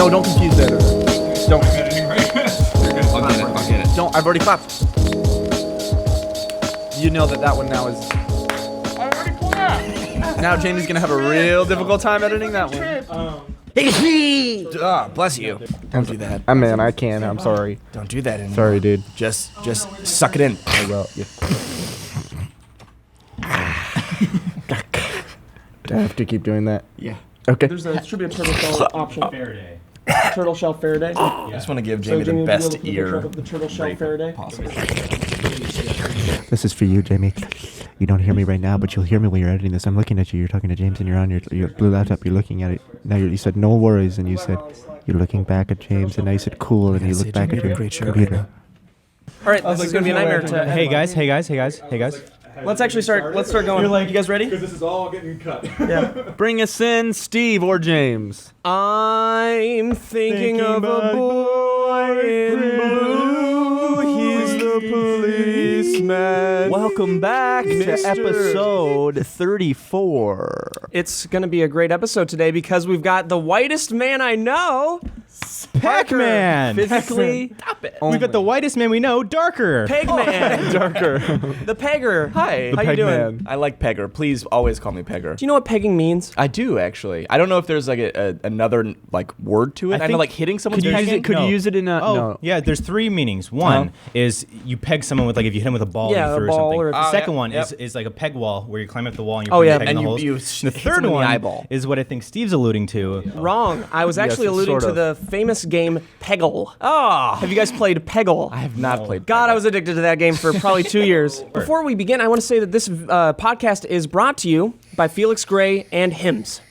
No, don't confuse that. Don't. I'll get it. Don't. I've already clapped. You know that one now is. I already clapped. Now Jamie's gonna have a real difficult time editing that one. Bless you. Don't do that. Man, I can't. I'm sorry. Don't do that anymore. Sorry, dude. Just suck it in. I will. Yeah. Do I have to keep doing that? Yeah. Okay. There should be a turtle shell option. Faraday. Turtle shell Faraday. I just want to give Jamie So Jamie the would best be able to ear look up the turtle shell Faraday. possible. This is for you, Jamie. You don't hear me right now, but you'll hear me when you're editing this. I'm looking at you. You're talking to James, and you're on your blue laptop. You're looking at it. Now you said no worries, and you said you're looking back at James, and now you said cool, and you look back at your computer. All right, this is gonna be a nightmare. Hey guys. Let's actually start. Let's start going. You guys ready? Because this is all getting cut. Yeah. Bring us in, Steve or James. I'm thinking of a boy in blue. He's the policeman. Welcome back to episode 34. It's gonna be a great episode today because we've got the whitest man I know, Pac-Man. Physically, We've got the whitest man we know, Darker. Pegman. darker. The Pegger. Hi. The How you doing? Pegman. I like Pegger. Please always call me Pegger. Do you know what pegging means? I do actually. I don't know if there's like another like word to it. I know think- like hitting someone's Could you use pegging. it- Could No. you use it in a? Oh, no. yeah, there's three meanings. One is you peg someone with, like, if you hit him with a ball, Yeah, you a threw ball something. or- The second yeah, one yep. is like a peg wall, where you climb up the wall and Oh, you're yeah. pegging And the you- holes. you The hit someone third in the one eyeball. is what I think Steve's alluding to. Wrong. I was actually alluding sort to of. the famous game Peggle. Oh, Have you guys played Peggle? I have not played. God, Peggle. I was addicted to that game for probably 2 years. Before we begin, I want to say that this podcast is brought to you by Felix Gray and Hims.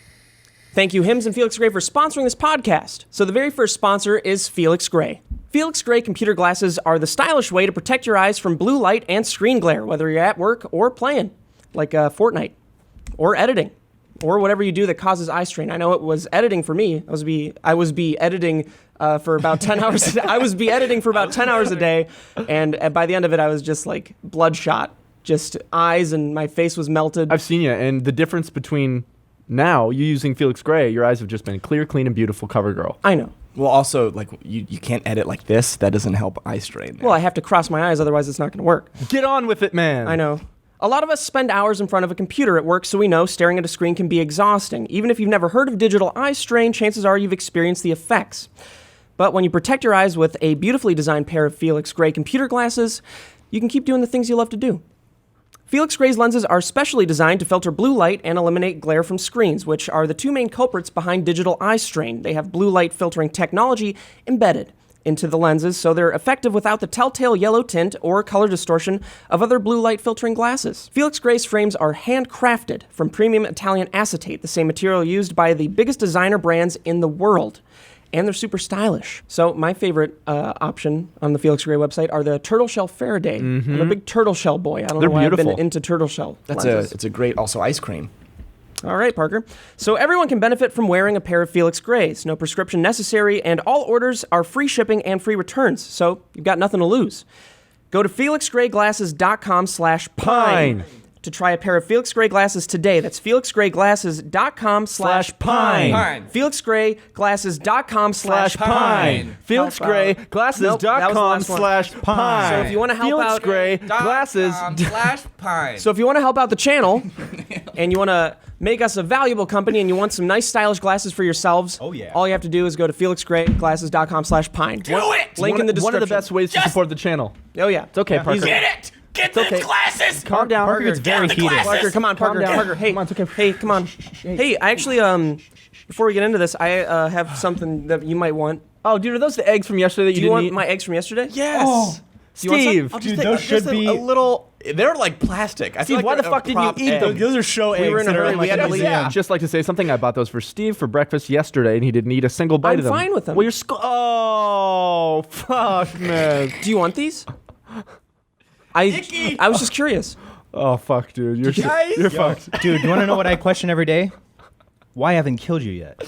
Thank you, Hims and Felix Gray, for sponsoring this podcast. So the very first sponsor is Felix Gray. Felix Gray computer glasses are the stylish way to protect your eyes from blue light and screen glare, whether you're at work or playing, like Fortnite, or editing, or whatever you do that causes eye strain. I know it was editing for me. I was editing for about 10 hours. I was editing for about 10 hours a day, and by the end of it, I was just like bloodshot, just eyes, and my face was melted. I've seen you, and the difference between now you using Felix Gray, your eyes have just been clear, clean, and beautiful. Cover girl. I know. Well, also like you can't edit like this. That doesn't help eye strain. Well, I have to cross my eyes, otherwise it's not going to work. Get on with it, man. I know. A lot of us spend hours in front of a computer at work, so we know staring at a screen can be exhausting. Even if you've never heard of digital eye strain, chances are you've experienced the effects. But when you protect your eyes with a beautifully designed pair of Felix Gray computer glasses, you can keep doing the things you love to do. Felix Gray's lenses are specially designed to filter blue light and eliminate glare from screens, which are the two main culprits behind digital eye strain. They have blue light filtering technology embedded into the lenses, so they're effective without the telltale yellow tint or color distortion of other blue light filtering glasses. Felix Gray's frames are handcrafted from premium Italian acetate, the same material used by the biggest designer brands in the world. And they're super stylish. So my favorite option on the Felix Gray website are the turtle shell Faraday. I'm a big turtle shell boy. I don't They're know why I've beautiful. been into turtle shell lenses. It's a great also ice cream. All right, Parker. So everyone can benefit from wearing a pair of Felix Grays. No prescription necessary, and all orders are free shipping and free returns. So you've got nothing to lose. Go to felixgrayglasses.com/pine to try a pair of Felix Gray glasses today. That's felixgrayglasses.com/pine. felixgrayglasses.com/pine. FelixGrayGlasses.com/pine. So if you want to help Felix out Gray Glasses. /pine. So if you want to help out the channel and you want to make us a valuable company and you want some nice stylish glasses for yourselves, Oh, yeah. all you have to do is go to felixgrayglasses.com/pine. Do it! Link in the description. One of the best ways to support the channel. Oh yeah. It's okay, Parker. Get it! Get those okay. glasses! Calm down. Parker gets very heated. Parker, come on, Parker. down. Parker, hey, Come on, it's okay. Hey, come on. Hey, I actually before we get into this, I have something that you might want. Oh, dude, are those the eggs from yesterday that Do you you didn't want eat? my eggs from yesterday? Yes. Do you want some? Steve. I'll Dude, just those take should be a little. They're like plastic. I feel Steve, like why the they're fuck a didn't you prop eat egg. them? Those are show eggs. were in a that are hurry. in, We like, had a to leave. museum. Just like to say something. I bought those for Steve for breakfast yesterday, and he didn't eat a single bite I'm of them. fine with them. Well, you're oh, fuck, man. Do you want these? I was just curious. Oh, fuck, dude. You're Yo, fucked. Dude, you want to know what I question every day? why I haven't killed you yet.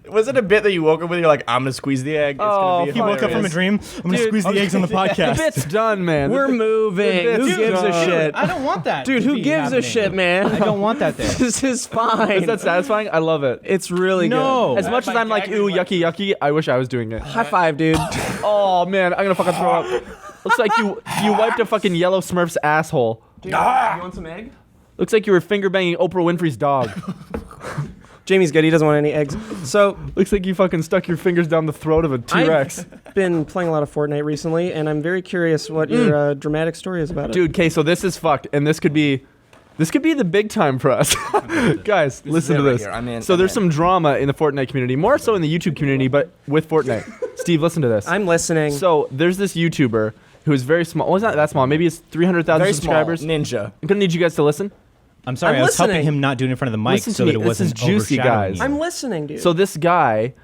Was it a bit that you woke up with? You're like, I'm gonna squeeze the egg. It's gonna be He woke up from a dream. I'm gonna squeeze the eggs on the The podcast. bit's done, man. We're moving. Dude, Who gives a dude, shit? I don't want that. Dude, to who be gives a happening. shit, man? I don't want that there. This is fine. Is that satisfying? I love it. It's really No. good. As much as I'm like, ooh, yucky, yucky, I wish I was doing it. High five, dude. Oh, man, I'm gonna fucking throw up. Looks like you wiped a fucking yellow Smurf's asshole. Dude, you want some egg? Looks like you were finger banging Oprah Winfrey's dog. Jamie's good. He doesn't want any eggs. So Looks like you fucking stuck your fingers down the throat of a T-Rex. I've been playing a lot of Fortnite recently, and I'm very curious what your dramatic story is about it. Dude, okay, so this is fucked, and this could be the big time for us. Guys, listen to it right this. here. I'm in. So I'm there's in. some drama in the Fortnite community, more so in the YouTube community, but with Fortnite. Steve, listen to this. I'm listening. So there's this YouTuber who is very small. Well, it's not that small. Maybe it's 300,000 Very subscribers. small. Ninja. I'm gonna need you guys to listen. I'm sorry, I'm I was helping listening. him not do it in front of the mic Listen to so me. that it This is wasn't juicy, overshadowing guys. you. I'm listening, dude. So this guy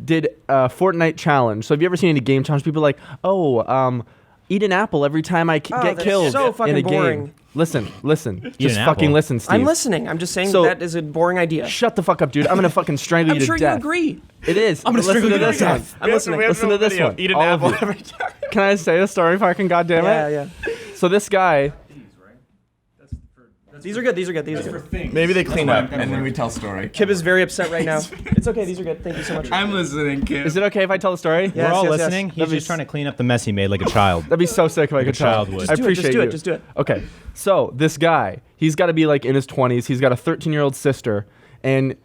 did a Fortnite challenge. So have you ever seen any game challenge? People are like, eat an apple every time I get that's killed so fucking in a boring. game. Listen. Just an fucking apple. listen, Steve. I'm listening. I'm just saying So- that is a boring idea. Shut the fuck up, dude. I'm gonna fucking strangle I'm you to sure you death. agree. It is. I'm gonna Listen strangle to you this to one. death. I'm listening. Listen to this one. Eat an All of apple you. every time. Can I say a story fucking goddamn Yeah, it? yeah. So this guy, These are good. These are good. These are good. Maybe they clean up and then we tell story. Kib is very upset right now. It's okay. These are good. Thank you so much. I'm listening, kid. is it okay if I tell the story? Yeah. We're all yes, yes. listening. That'd He's be just trying to clean up the mess he made like a child. That'd be so sick if I could a child tell. would. I Just do it, appreciate just do it, you. just do it. Okay, so this guy, he's got to be like in his 20s. He's got a 13-year-old sister, and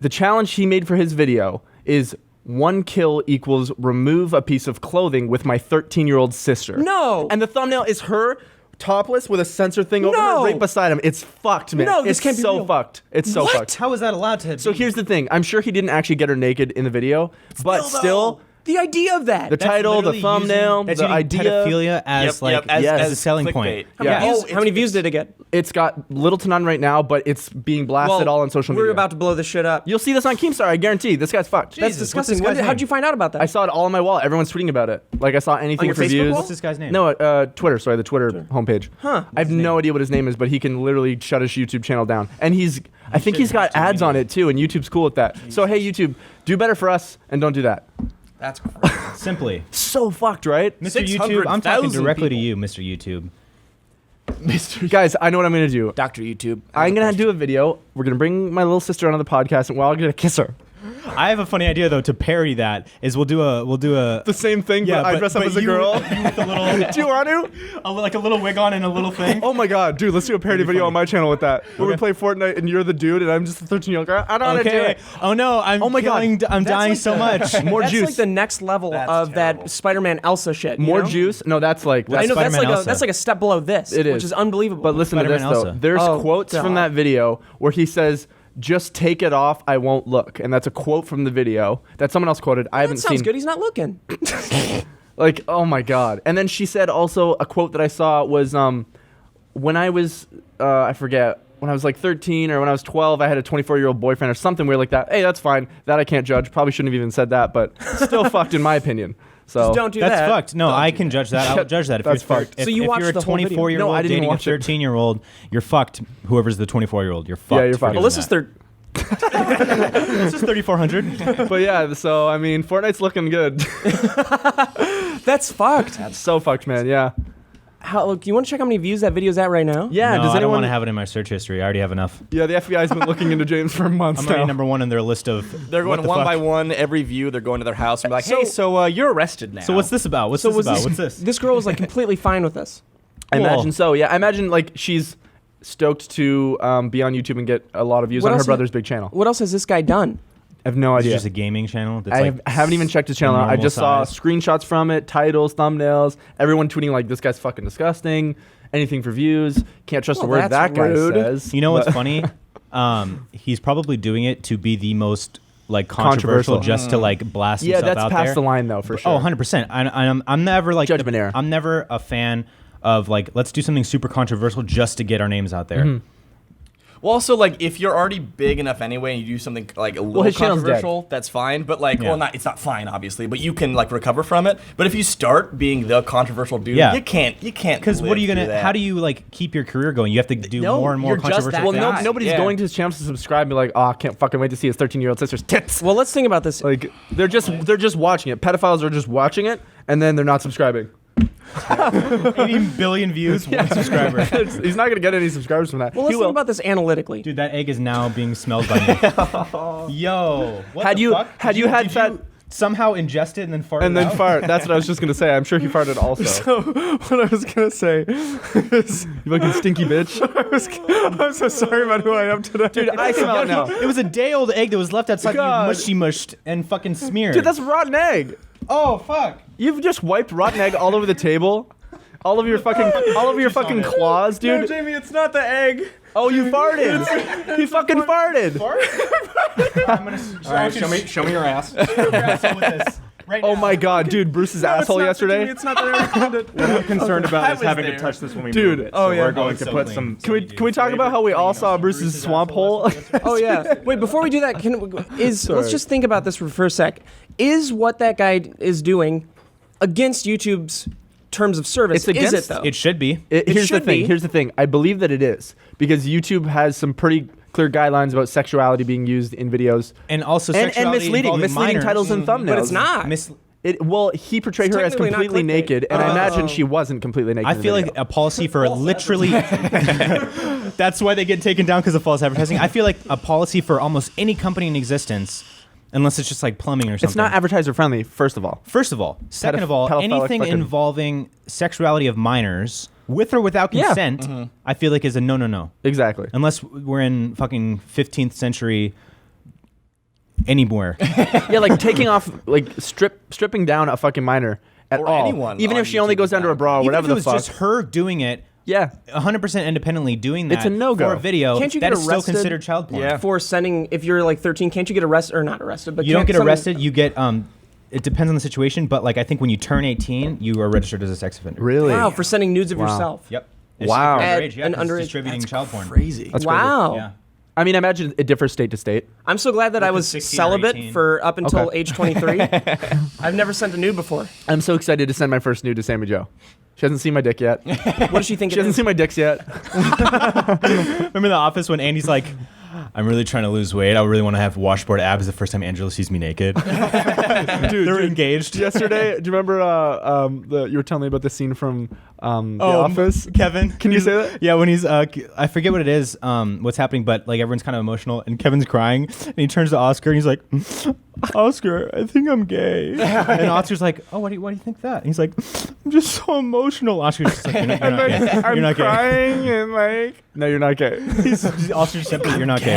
the challenge he made for his video is 1 kill equals remove a piece of clothing with my 13-year-old sister. No. And the thumbnail is her topless with a sensor thing over No. her right beside him. It's fucked, man. No, this it's can't be so real. fucked. It's so fucked. How is that allowed to So here's the thing. I'm sure he didn't actually get her naked in the video, but still, the idea of that. the title, the thumbnail, that's the using idea. pedophilia as as a selling clickbait. point. How many, Yeah. views, how many views did it get? It's got little to none right now, but it's being blasted all on social media. We're about to blow this shit up. You'll see this on Keemstar, I guarantee. This guy's fucked. That's Jesus, disgusting. what's this guy's How'd name? you find out about that? I saw it all on my wall. Everyone's tweeting about it. Like I saw anything your for Facebook views. wall? What's this guy's name? No, Twitter. Sorry, the Twitter homepage. Huh. I have no idea what his name is, but he can literally shut his YouTube channel down. And I think he's got ads on it too, and YouTube's cool with that. So hey, YouTube, do better for us and don't do that. That's crazy. Simply. So fucked, right? Mr. YouTube, I'm talking 600,000 directly to people. you, Mr. YouTube. Guys, I know what I'm gonna do. Dr. YouTube. I'm gonna do a video. We're gonna bring my little sister onto the podcast, and we're all gonna kiss her. I have a funny idea though to parody that. Is we'll do a The same thing, yeah, but I dress up as a you girl. with a little Do you want to? like a little wig on and a little thing. Oh my god, dude, let's do a parody That'd be video funny. on my channel with that. Where we Okay. play Fortnite and you're the dude and I'm just a 13-year-old girl. I don't want to do Okay. it. Oh no, I'm Oh my God. killing, I'm That's dying like so the- much. More That's juice. like the next level That's of terrible. that Spider-Man Elsa shit. More you know? juice? No, that's like I know that's Spider-Man like Elsa. that's like a step below this, It which is. is unbelievable. But listen to this Spider-Man though. Elsa. There's Oh, quotes from duh. that video where he says, "Just take it off, I won't look." And that's a quote from the video that someone else quoted. I that haven't sounds seen. good. He's not looking. Like, oh my god. And then she said also a quote that I saw was when I was I forget, when I was like 13 or when I was 12, I had a 24-year-old boyfriend or something weird like that. Hey, that's fine. That I can't judge. Probably shouldn't have even said that, but still fucked in my opinion. So Just don't do That's that. fucked. No, I can judge that. I'll judge that. If That's you're, fucked. If, So you if watched you're a the whole video? 24-year-old No, I didn't dating a watch it. 13-year-old, you're fucked. Whoever's the 24-year-old, you're fucked. you're for fucked. doing Alyssa's that. This is 3,400. but yeah, so I mean, Fortnite's looking good. That's fucked. That's so fucked, man. Yeah. How? Look, you want to check how many views that video's at right now? Yeah. no, does I don't anyone want to have it in my search history. I already have enough. Yeah, the FBI's been looking into James for months I'm now. already number one on their list of. They're what going the one fuck. by one. Every view, they're going to their house and be like, "Hey, so you're arrested now." So what's this about? What's this was about? What's this? This girl was like completely fine with this. I Cool. imagine so. Yeah, I imagine like she's stoked to be on YouTube and get a lot of views What on her else- brother's big channel. What else has this guy done? I have no Is it idea. just a gaming channel? That's I haven't even checked his channel out. I normal just saw size? screenshots from it, titles, thumbnails, everyone tweeting like, "This guy's fucking disgusting." Anything for views. Can't trust a Well, word that's that guy rude. says. You know what's But- funny? He's probably doing it to be the most like controversial, just to like blast Yeah, himself that's out past there. the line though, for sure. Oh, 100%. I'm never like Judgment error. I'm never a fan of like let's do something super controversial just to get our names out there. Well, also, like, if you're already big enough anyway and you do something, like, a little his channel's controversial, that's fine. But, like, it's not fine, obviously, but you can, like, recover from it. But if you start being the controversial dude, you can't. Because what are you going to, how do you, like, keep your career going? You have to do more and more you're just controversial that Well, guy. nobody's going to his channel to subscribe and be like, oh, I can't fucking wait to see his 13-year-old sister's tits. Well, let's think about this. Like, they're just watching it. Pedophiles are just watching it, and then they're not subscribing. 80 billion views, 1 subscriber. He's not gonna get any subscribers from that. Well, let's He will. think about this analytically. Dude, that egg is now being smelled by me. Yo, what Had the you- fuck? had Did you had did fat- you somehow ingest it and then fart And it then out? fart. That's what I was just gonna say. I'm sure he farted also. So what I was gonna say is, You fucking stinky bitch. I'm so sorry about who I am today. Dude, I smell it now. It was a day-old egg that was left outside, God. mushed and fucking smeared. Dude, that's rotten egg. oh fuck. You've just wiped rotten egg all over the table. All of your fucking claws, No, dude. Jamie, it's not the egg. Oh, you farted. He fucking farted. I'm gonna. All right, show me your ass. Right Oh now. my god, dude, Bruce's asshole yesterday. It's not that I recorded. What I'm concerned about is having to touch this when we Dude. move it. Oh, So yeah. we're going it's to so put clean. some. Can we talk about how we all saw Bruce's swamp hole? Oh yeah. Wait, before we do that, let's just think about this for a sec. Is what that guy is doing against YouTube's terms of service? It's against- is it though? It should be. Here's the should thing. be. Here's the thing. I believe that it is because YouTube has some pretty clear guidelines about sexuality being used in videos And also and sexuality misleading involving minors. titles and thumbnails. but it's not. Well, he portrayed her as technically not completely clickbait. naked, and I Oh. imagine she wasn't completely naked. I in the feel video. like a policy for literally. That's why they get taken down because of false advertising. I feel like a policy for almost any company in existence, unless it's just like plumbing or something. it's not advertiser friendly. First of all, First of all, second of all, pedophilic anything fucking- involving sexuality of minors, with or without Yeah. consent, I feel like is a no. exactly. Unless we're in fucking 15th century anywhere. Yeah, like taking off, like stripping down a fucking minor at Or all, anyone even on if she only YouTube goes down to her bra or Even whatever if it the was fuck. just her doing it, Yeah, 100% independently doing that It's a no-go. for a video, Can't you that get is still arrested? considered child porn. Yeah. For sending, if you're like 13, can't you get arrested or not arrested? But You don't can't get someone- arrested, you get it depends on the situation, but like I think when you turn 18, you are registered as a sex offender. really. Wow, for sending nudes of Wow. yourself. Yep. Wow. It's At underage, yeah, an 'cause it's underage- distributing child porn. Crazy. That's crazy. Wow. Yeah. I mean, I imagine it differs state to state. I'm so glad that I Up to was 16 or celibate 18. for up until Okay. age 23. I've never sent a nude before. I'm so excited to send my first nude to Sammy Joe. She hasn't seen my dick yet. She What does she think it hasn't is? seen my dicks yet. Remember The Office when Andy's like, I'm really trying to lose weight. I really want to have washboard abs the first time Angela sees me naked. Dude, They're engaged. Yesterday, do you remember you were telling me about the scene from The Office? Kevin. Can you say that? Yeah, when he's, I forget what it is, what's happening, but like everyone's kind of emotional and Kevin's crying and he turns to Oscar and he's like, Oscar, I think I'm gay. And Oscar's like, oh, why do you think that? And he's like, I'm just so emotional. Oscar's just like, you're not gay. I'm You're not gay. crying and like, no, you're not gay. Oscar just simply, you're not gay.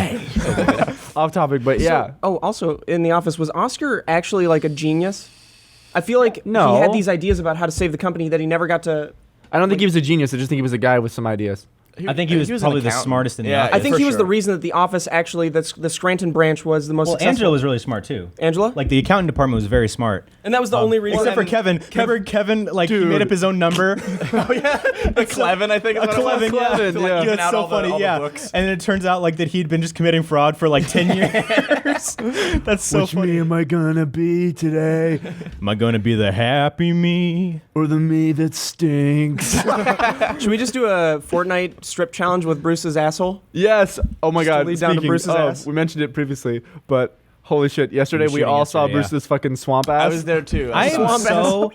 Off topic, but yeah. Oh, also in The Office, was Oscar actually like a genius? I feel like No. he had these ideas about how to save the company that he never got to. I don't think he was a genius. I just think he was a guy with some ideas. I think he was an probably the accountant. smartest in the Yeah, office. I think for he was sure. the reason that The Office actually, the Scranton branch was the most Well, successful. Angela was really smart too. Angela? Like the accounting department was very smart. And that was the only reason. Except for Kevin. Remember Kevin, like he made up his own number. The Clevin, I think. Is A what it was. Clevin, yeah. Clevin, To, like, yeah. even That's out so all the- funny, all the yeah. books. And then it turns out like that he'd been just committing fraud for like 10 years. That's so funny. am I gonna be today? Am I going to be the happy me? Or the me that stinks? Should we just do a Fortnite strip challenge with Bruce's asshole? Yes. Oh my God. lead down to Speaking Bruce's of, ass. we mentioned it previously, but holy shit! Yesterday we shooting all saw yesterday, yeah. Bruce's fucking swamp ass. I was there too. I am Swamp so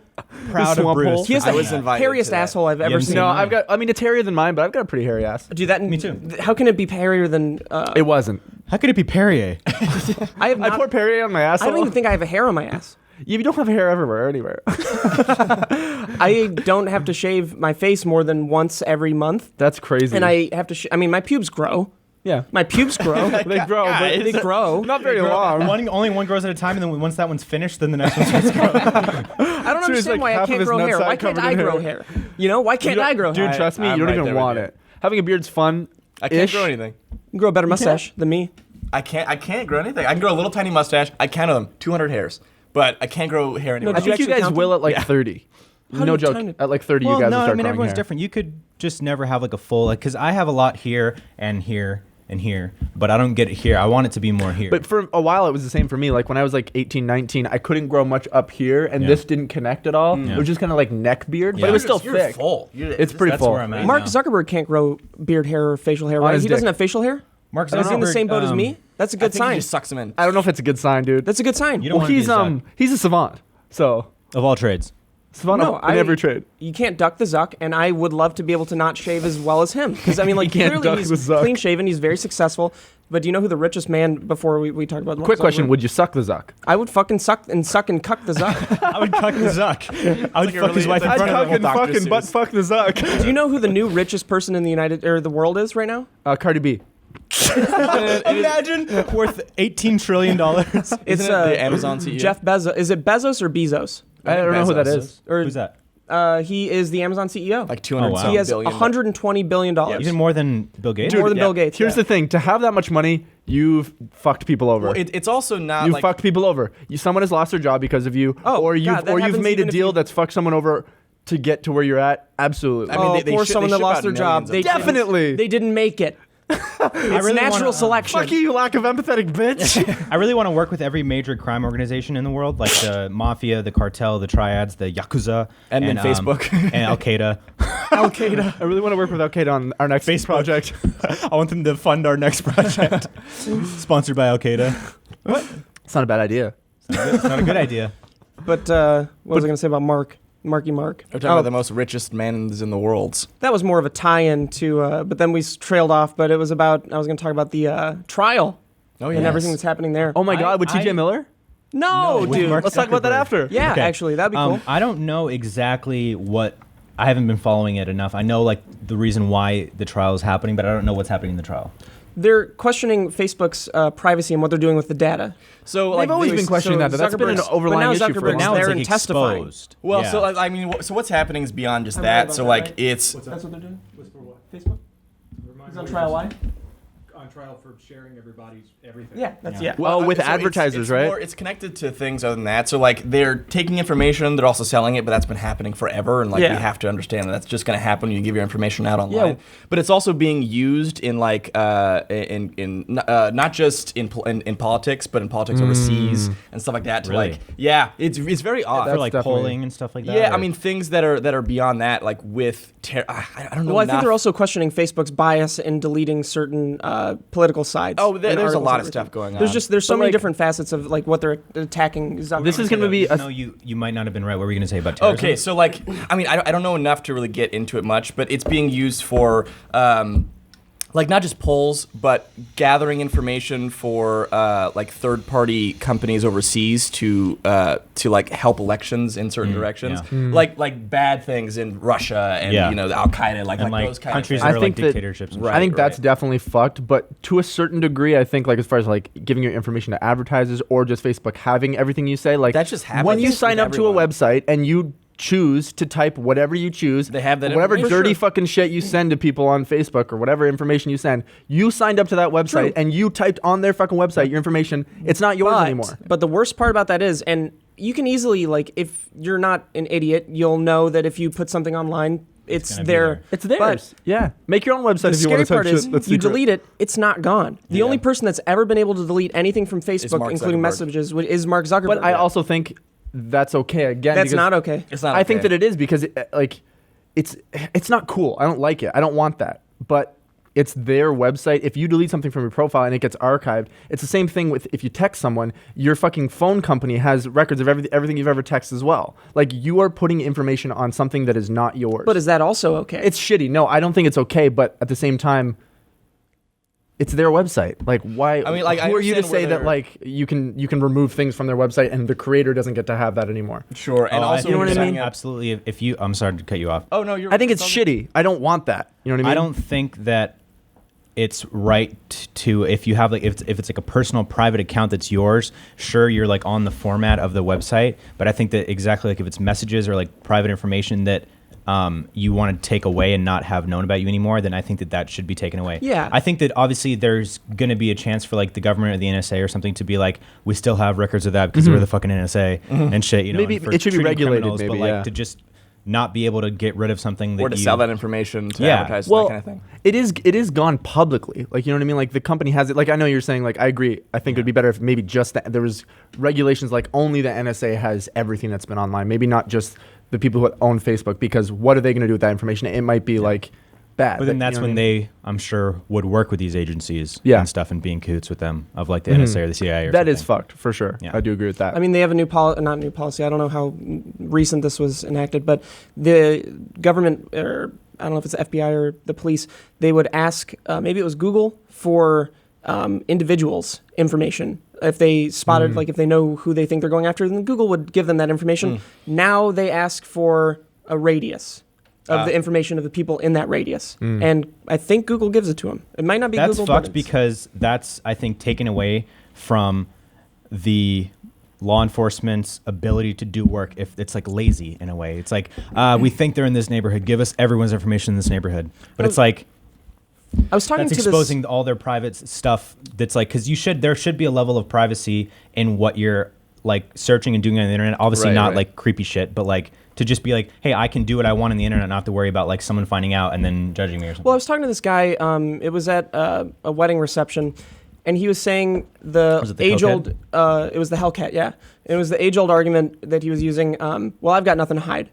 proud of swamp Bruce. hole. He has I the was invited hairiest to that. asshole I've ever haven't seen. seen No, mine. I've got. I mean, it's hairier than mine, but I've got a pretty hairy ass. Dude, that Me too. How can it be hairier than? It wasn't. How could it be Perrier? I have I not. pour Perrier on my asshole. I don't even think I have a hair on my ass. You don't have hair everywhere, anywhere. I don't have to shave my face more than once every month, That's crazy. and I have to. I mean, my pubes grow. yeah. My pubes grow. They grow, but They grow. not very long. Only one grows at a time, and then once that one's finished, then the next one starts growing. I don't So understand he's like why I half of can't his grow hair. nutsack Why can't covered I in grow hair. hair? You know, why can't I grow Dude, hair? trust me, I'm you don't right even there with want you. it. Having a beard's fun. I can't Ish. grow anything. You grow a better mustache than me. I can't grow anything. I can grow a little tiny mustache. I counted them, 200 hairs, but I can't grow hair anymore. I Did you think you actually guys count will them? at like 30. How No do you joke. time it? At like 30, Well, you guys no, will I start mean growing everyone's hair. different. You could just never have like a full, like, because I have a lot here and here and here, but I don't get it here. I want it to be more here. But for a while, it was the same for me. Like when I was like 18, 19, I couldn't grow much up here, and this didn't connect at all. It was just kind of like neck beard, but it was still thick. Full. It's pretty that's full. where I'm at Mark now. Zuckerberg can't grow beard hair or facial hair, right? his He doesn't dick. have facial hair? Mark Is he in the Zuckerberg, same boat as me? That's a I good think sign. he just sucks him in. I don't know if it's a good sign, dude. That's a good sign. You don't Well, want to be he's a savant, so of all trades. savant No, in every trade. You can't duck the Zuck, and I would love to be able to not shave as well as him. Because, I mean, like, can't clearly duck he's the Zuck. clean shaven, he's very successful. But do you know who the richest man, before we talked about Mark Quick question: Zuckerberg? would you suck the Zuck? I would fucking suck and cuck the Zuck. I would cuck the Zuck. I would fuck his wife in I'd front of cuck him. and fucking butt fuck the Zuck. Do you know who the new richest person in the world is right now? Cardi B. Imagine worth $18 trillion. It's Isn't it the Amazon CEO? Jeff Bezos. Is it Bezos or Bezos? I don't know who that is. Or Who's that? He is the Amazon CEO. Like 200 Oh, wow. some He has billion. $120 billion. Even more than Bill Gates? More than Bill Gates. Here's the thing: to have that much money, you've fucked people over. Well, it's also not You've like fucked people over. Someone has lost their job because of you, Oh, or you've God, that or you've happens made a even if deal you- that's fucked someone over to get to where you're at. Absolutely. I mean, they poor ship- someone they that ship lost out their job. millions of They times. Definitely. They didn't make it. It's really natural wanna- selection. Fuck you, lack of empathetic bitch. I really want to work with every major crime organization in the world, like the mafia, the cartel, the triads, the yakuza, And then Facebook. and Al Qaeda. Al Qaeda. I really want to work with Al Qaeda on our next project. I want them to fund our next project, sponsored by Al Qaeda. It's not a bad idea. It's not a good idea. But what was I going to say about Marky Mark? We're talking about the most richest man in the world. That was more of a tie-in to, but then we trailed off. But it was about, I was going to talk about the trial Oh and everything that's happening there. Oh my God, with T.J. Miller? No, with dude. Mark Let's talk about that Zuckerberg. after. Yeah, Okay. actually, that'd be cool. I don't know exactly what. I haven't been following it enough. I know like the reason why the trial is happening, but I don't know what's happening in the trial. They're questioning Facebook's privacy and what they're doing with the data. So They've always been questioning that. That's been an Zuckerberg's- overlying but now issue for a Zuckerberg's while. Now it's there like and testifying. exposed. Well, Yeah. so I mean, so what's happening is beyond just I'm that. right So about like that, right? it's That's what they're doing? Facebook? He's on trial. Why? On trial for sharing everybody's everything. Yeah, that's yeah. Well, with so it's- advertisers, it's right? more- it's connected to things other than that. So like they're taking information, they're also selling it, but that's been happening forever. And like Yeah. we have to understand that that's just going to happen when you give your information out online. But it's also being used in like not just in politics, but in politics overseas and stuff like that. To Really? like it's very odd. for That's like definitely- polling and stuff like that. Yeah, I or- mean things that are beyond that, like with I don't know. Well, I think enough. they're also questioning Facebook's bias in deleting certain political sides. Oh, and there's a articles lot and of stuff everything. going on. There's so But, many like- different facets of like what they're attacking. Zuckerberg. This is going to be No, you might not have been right. What were you going to say about terrorism? Okay, so like, I mean, I don't know enough to really get into it much, but it's being used for, like not just polls, but gathering information for like third-party companies overseas to like help elections in certain directions, like bad things in Russia and Yeah. you know Al Qaeda, like and like those kind countries of that things. are like dictatorships. and I shit. think that's definitely fucked, but to a certain degree, I think like as far as like giving your information to advertisers or just Facebook having everything you say, like That just happens when you with sign up to a everyone. website and you choose to type whatever you choose, They have that whatever information. dirty fucking shit you send to people on Facebook or whatever information you send, you signed up to that website True. and you typed on their fucking website your information. It's not yours anymore. But the worst part about that is, and you can easily like, if you're not an idiot, you'll know that if you put something online, it's gonna be there. there. It's theirs. But Yeah, make your own website the if you want scary to type part is shit. That's you secret. delete it, it's not gone. The only person that's ever been able to delete anything from Facebook, Mark including Zuckerberg. messages, is Mark Zuckerberg. But I also think that's okay again. that's because not okay. It's not. I think okay. that it is because it's not cool. I don't like it. I don't want that. But it's their website. If you delete something from your profile and it gets archived, it's the same thing with if you text someone. Your fucking phone company has records of everything you've ever texted as well. Like you are putting information on something that is not yours. But is that also okay? It's shitty. No, I don't think it's okay. But at the same time, it's their website. Like why? I mean, like, I who are you to understand where say that they're- like you can remove things from their website and the creator doesn't get to have that anymore? Sure, and Oh, also I know what I think mean? Absolutely. If you, I'm sorry to cut you off. Oh no, you're. I think it's shitty. I don't want that. You know what I mean? I don't think that it's right to if you have like if it's like a personal private account that's yours. Sure, you're like on the format of the website, but I think that exactly like if it's messages or like private information that you want to take away and not have known about you anymore, then I think that should be taken away. Yeah. I think that obviously there's going to be a chance for like the government or the NSA or something to be like, we still have records of that because we're the fucking NSA and shit. You know, Maybe and for it should be treating regulated, criminals, maybe, but like yeah. to just not be able to get rid of something that or to sell that information to advertise, Well, that kind of thing. it is gone publicly. Like, you know what I mean? Like, the company has it. Like, I know you're saying, like, I agree. I think it would be better if maybe just there was regulations like only the NSA has everything that's been online. Maybe not just the people who own Facebook, because what are they going to do with that information? It might be like bad. But then that- that's you know when what I mean? they, I'm sure, would work with these agencies and stuff and be in cahoots with them of like the NSA or the CIA or That something. is fucked for sure. Yeah. I do agree with that. I mean, they have a new not new policy. I don't know how recent this was enacted, but the government, or I don't know if it's the FBI or the police, they would ask, maybe it was Google, for individuals' information. If they spotted, like if they know who they think they're going after, then Google would give them that information. Now they ask for a radius of the information of the people in that radius. And I think Google gives it to them. It might not be That's Google. fucked but it's- because that's, I think, taken away from the law enforcement's ability to do work. If it's like lazy in a way, it's like we think they're in this neighborhood, give us everyone's information in this neighborhood. But it's like I was talking that's to exposing all their private stuff. That's like, because there should be a level of privacy in what you're like searching and doing on the internet. Obviously Right, not right. like creepy shit, but like to just be like, hey, I can do what I want on the internet, not have to worry about like someone finding out and then judging me or something. Well, I was talking to this guy. It was at a wedding reception, and he was saying the Was it the age-old. It was the Hellcat, yeah. It was the age-old argument that he was using. Well, I've got nothing to hide.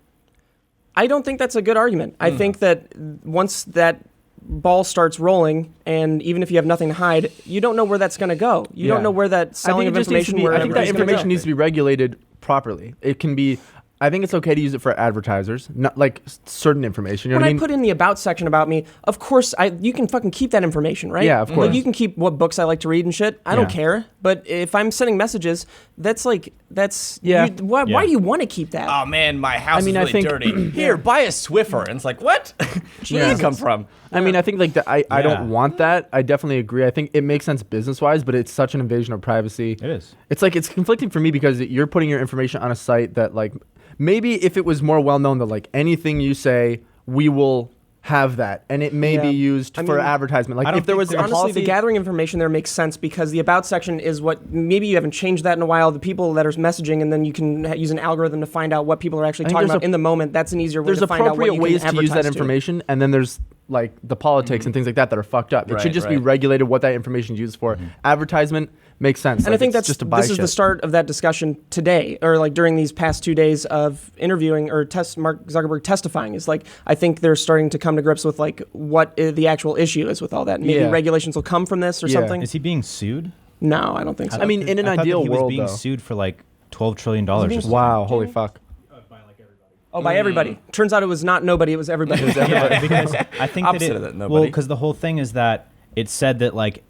I don't think that's a good argument. I think that once that ball starts rolling, and even if you have nothing to hide, you don't know where that's going to go. You don't know where that selling of information. I think that everybody's gonna information go. needs to be regulated properly. It can be. I think it's okay to use it for advertisers, not like certain information. You know When what I I mean? put in the about section about me, of course, you can fucking keep that information, right? Yeah, of course. Like, you can keep what books I like to read and shit. I don't Yeah. care. But if I'm sending messages, that's. Yeah. Why Yeah. do you want to keep that? Oh man, my house mean, I is really think- dirty. Here, buy a Swiffer. And it's like, what? Where did it come from? I mean, I think like I Yeah. don't want that. I definitely agree. I think it makes sense business wise, but it's such an invasion of privacy. It is. It's like it's conflicting for me because you're putting your information on a site that like maybe if it was more well known that like anything you say, we will have that, and it may be used I for mean, advertisement. Like I don't if there think was a Honestly, policy, the gathering information there makes sense because the about section is what maybe you haven't changed that in a while. The people that are messaging, and then you can use an algorithm to find out what people are actually I think talking there's about in the moment. That's an easier way there's to find out what appropriate you ways can to use that advertise to. information, and then there's like the politics and things like that are fucked up. It should Right, just be right. regulated what that information is used for. Advertisement makes sense. And I think it's that's just to buy this is shit. the start of that discussion today, or like during these past 2 days of interviewing or Mark Zuckerberg testifying. Is like I think they're starting to come to grips with like what the actual issue is with all that. Maybe Yeah. regulations will come from this or Yeah. something. Is he being sued? No, I don't think so. I mean, in an I thought that ideal he was world, being though. sued for like $12 trillion or something. Wow, holy fuck. by everybody. Turns out it was not nobody; it was everybody. Yeah, because I think Opposite that of that, well, nobody. because the whole thing is that it said that like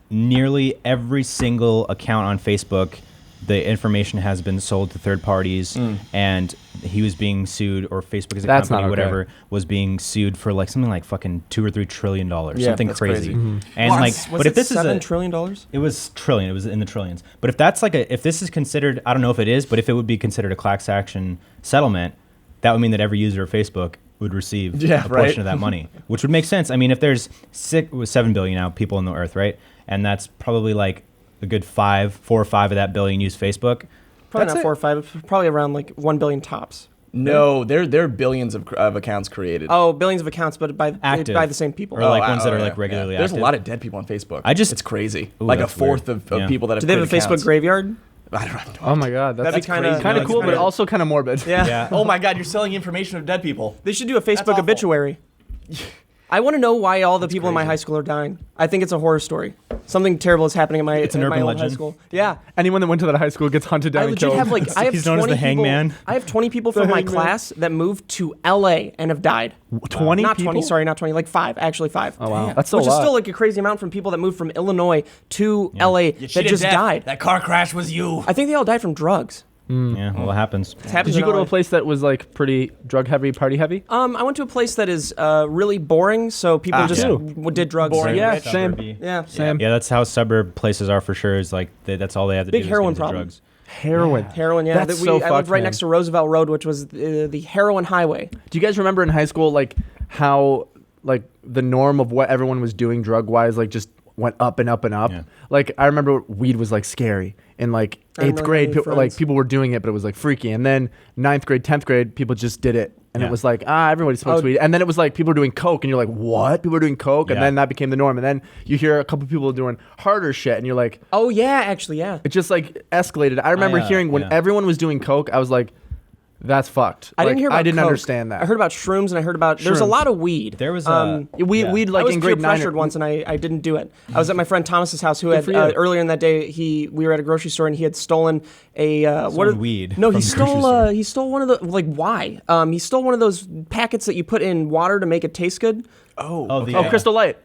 nearly every single account on Facebook, the information has been sold to third parties, and he was being sued, or Facebook as a That's company, not okay. whatever, was being sued for like something like fucking $2 or $3 trillion, Yeah, something that's crazy. crazy. And Well, like, was but if this is $7 a trillion dollars, it was trillion. It was in the trillions. But if that's like if this is considered, I don't know if it is, but if it would be considered a class action settlement, that would mean that every user of Facebook would receive Yeah, a portion right. of that money, which would make sense. I mean, if there's 7 billion now people on the earth, right, and that's probably like a good 4 or 5 of that billion use Facebook. probably That's not it. 4 or 5, probably around like 1 billion tops. No, there are billions of accounts created. Oh, billions of accounts, but Active. by the same people. Or like wow, ones that are yeah, like regularly yeah. There's active. a lot of dead people on Facebook. It's crazy. Ooh, like a that's fourth weird. of Yeah. people that have Do they have a created Facebook accounts. graveyard? I don't know. Oh my god, That'd that's be kinda- kind of no, cool, it's but kinda- also kind of morbid. Yeah. Yeah. Oh my God, you're selling information of dead people. They should do a Facebook awful. obituary. I want to know why all the people in my crazy. high school are dying. I think it's a horror story. Something terrible is happening in my, It's an in my urban old high legend. school. Yeah. Anyone that went to that high school gets hunted down I and legit killed. have like I have He's known 20 as the people, hangman. I have 20 people from my hangman. class that moved to LA and have died. 20 Not people? 20, sorry, not 20, like 5, actually 5. Oh wow, that's a Which lot. is still like a crazy amount from people that moved from Illinois to LA that just died. That car crash was you. I think they all died from drugs. Yeah, well, it happens. It happens Did you in go to LA. a place that was like pretty drug heavy, party heavy? I went to a place that is really boring, so people just did drugs. Boring. Yeah, rich. same. Yeah. Same. Yeah, that's how suburb places are for sure. Is like that's all they have to Big do. heroin is get into problem. drugs. Heroin. Heroin, yeah. That's I so lived fucked, right man. next to Roosevelt Road, which was the heroin highway. Do you guys remember in high school like how like the norm of what everyone was doing drug wise, like just went up and up and up. Yeah. Like I remember weed was like scary in like I didn't 8th really grade. have any People, like friends. people were doing it, but it was like freaky. And then 9th grade, 10th grade, people just did it. And Yeah. it was like, everybody smokes Oh. weed. And then it was like people were doing coke, and you're like, what? People are doing coke, and Yeah. then that became the norm. And then you hear a couple people doing harder shit, and you're like, Oh yeah, actually, yeah. it just like escalated. I remember hearing when yeah. everyone was doing coke, I was like, that's fucked. I didn't Like, hear about I didn't coke. understand that. I heard about shrooms, and I heard about there's a Shrooms. lot of weed. There was weed I like was in peer grade 9. pressured once, and I didn't do it. I was at my friend Thomas's house, who had for you. earlier in that day we were at a grocery store, and he had stolen a weed No, from he the grocery stole store. he stole one of the why? He stole one of those packets that you put in water to make it taste good. Crystal Light.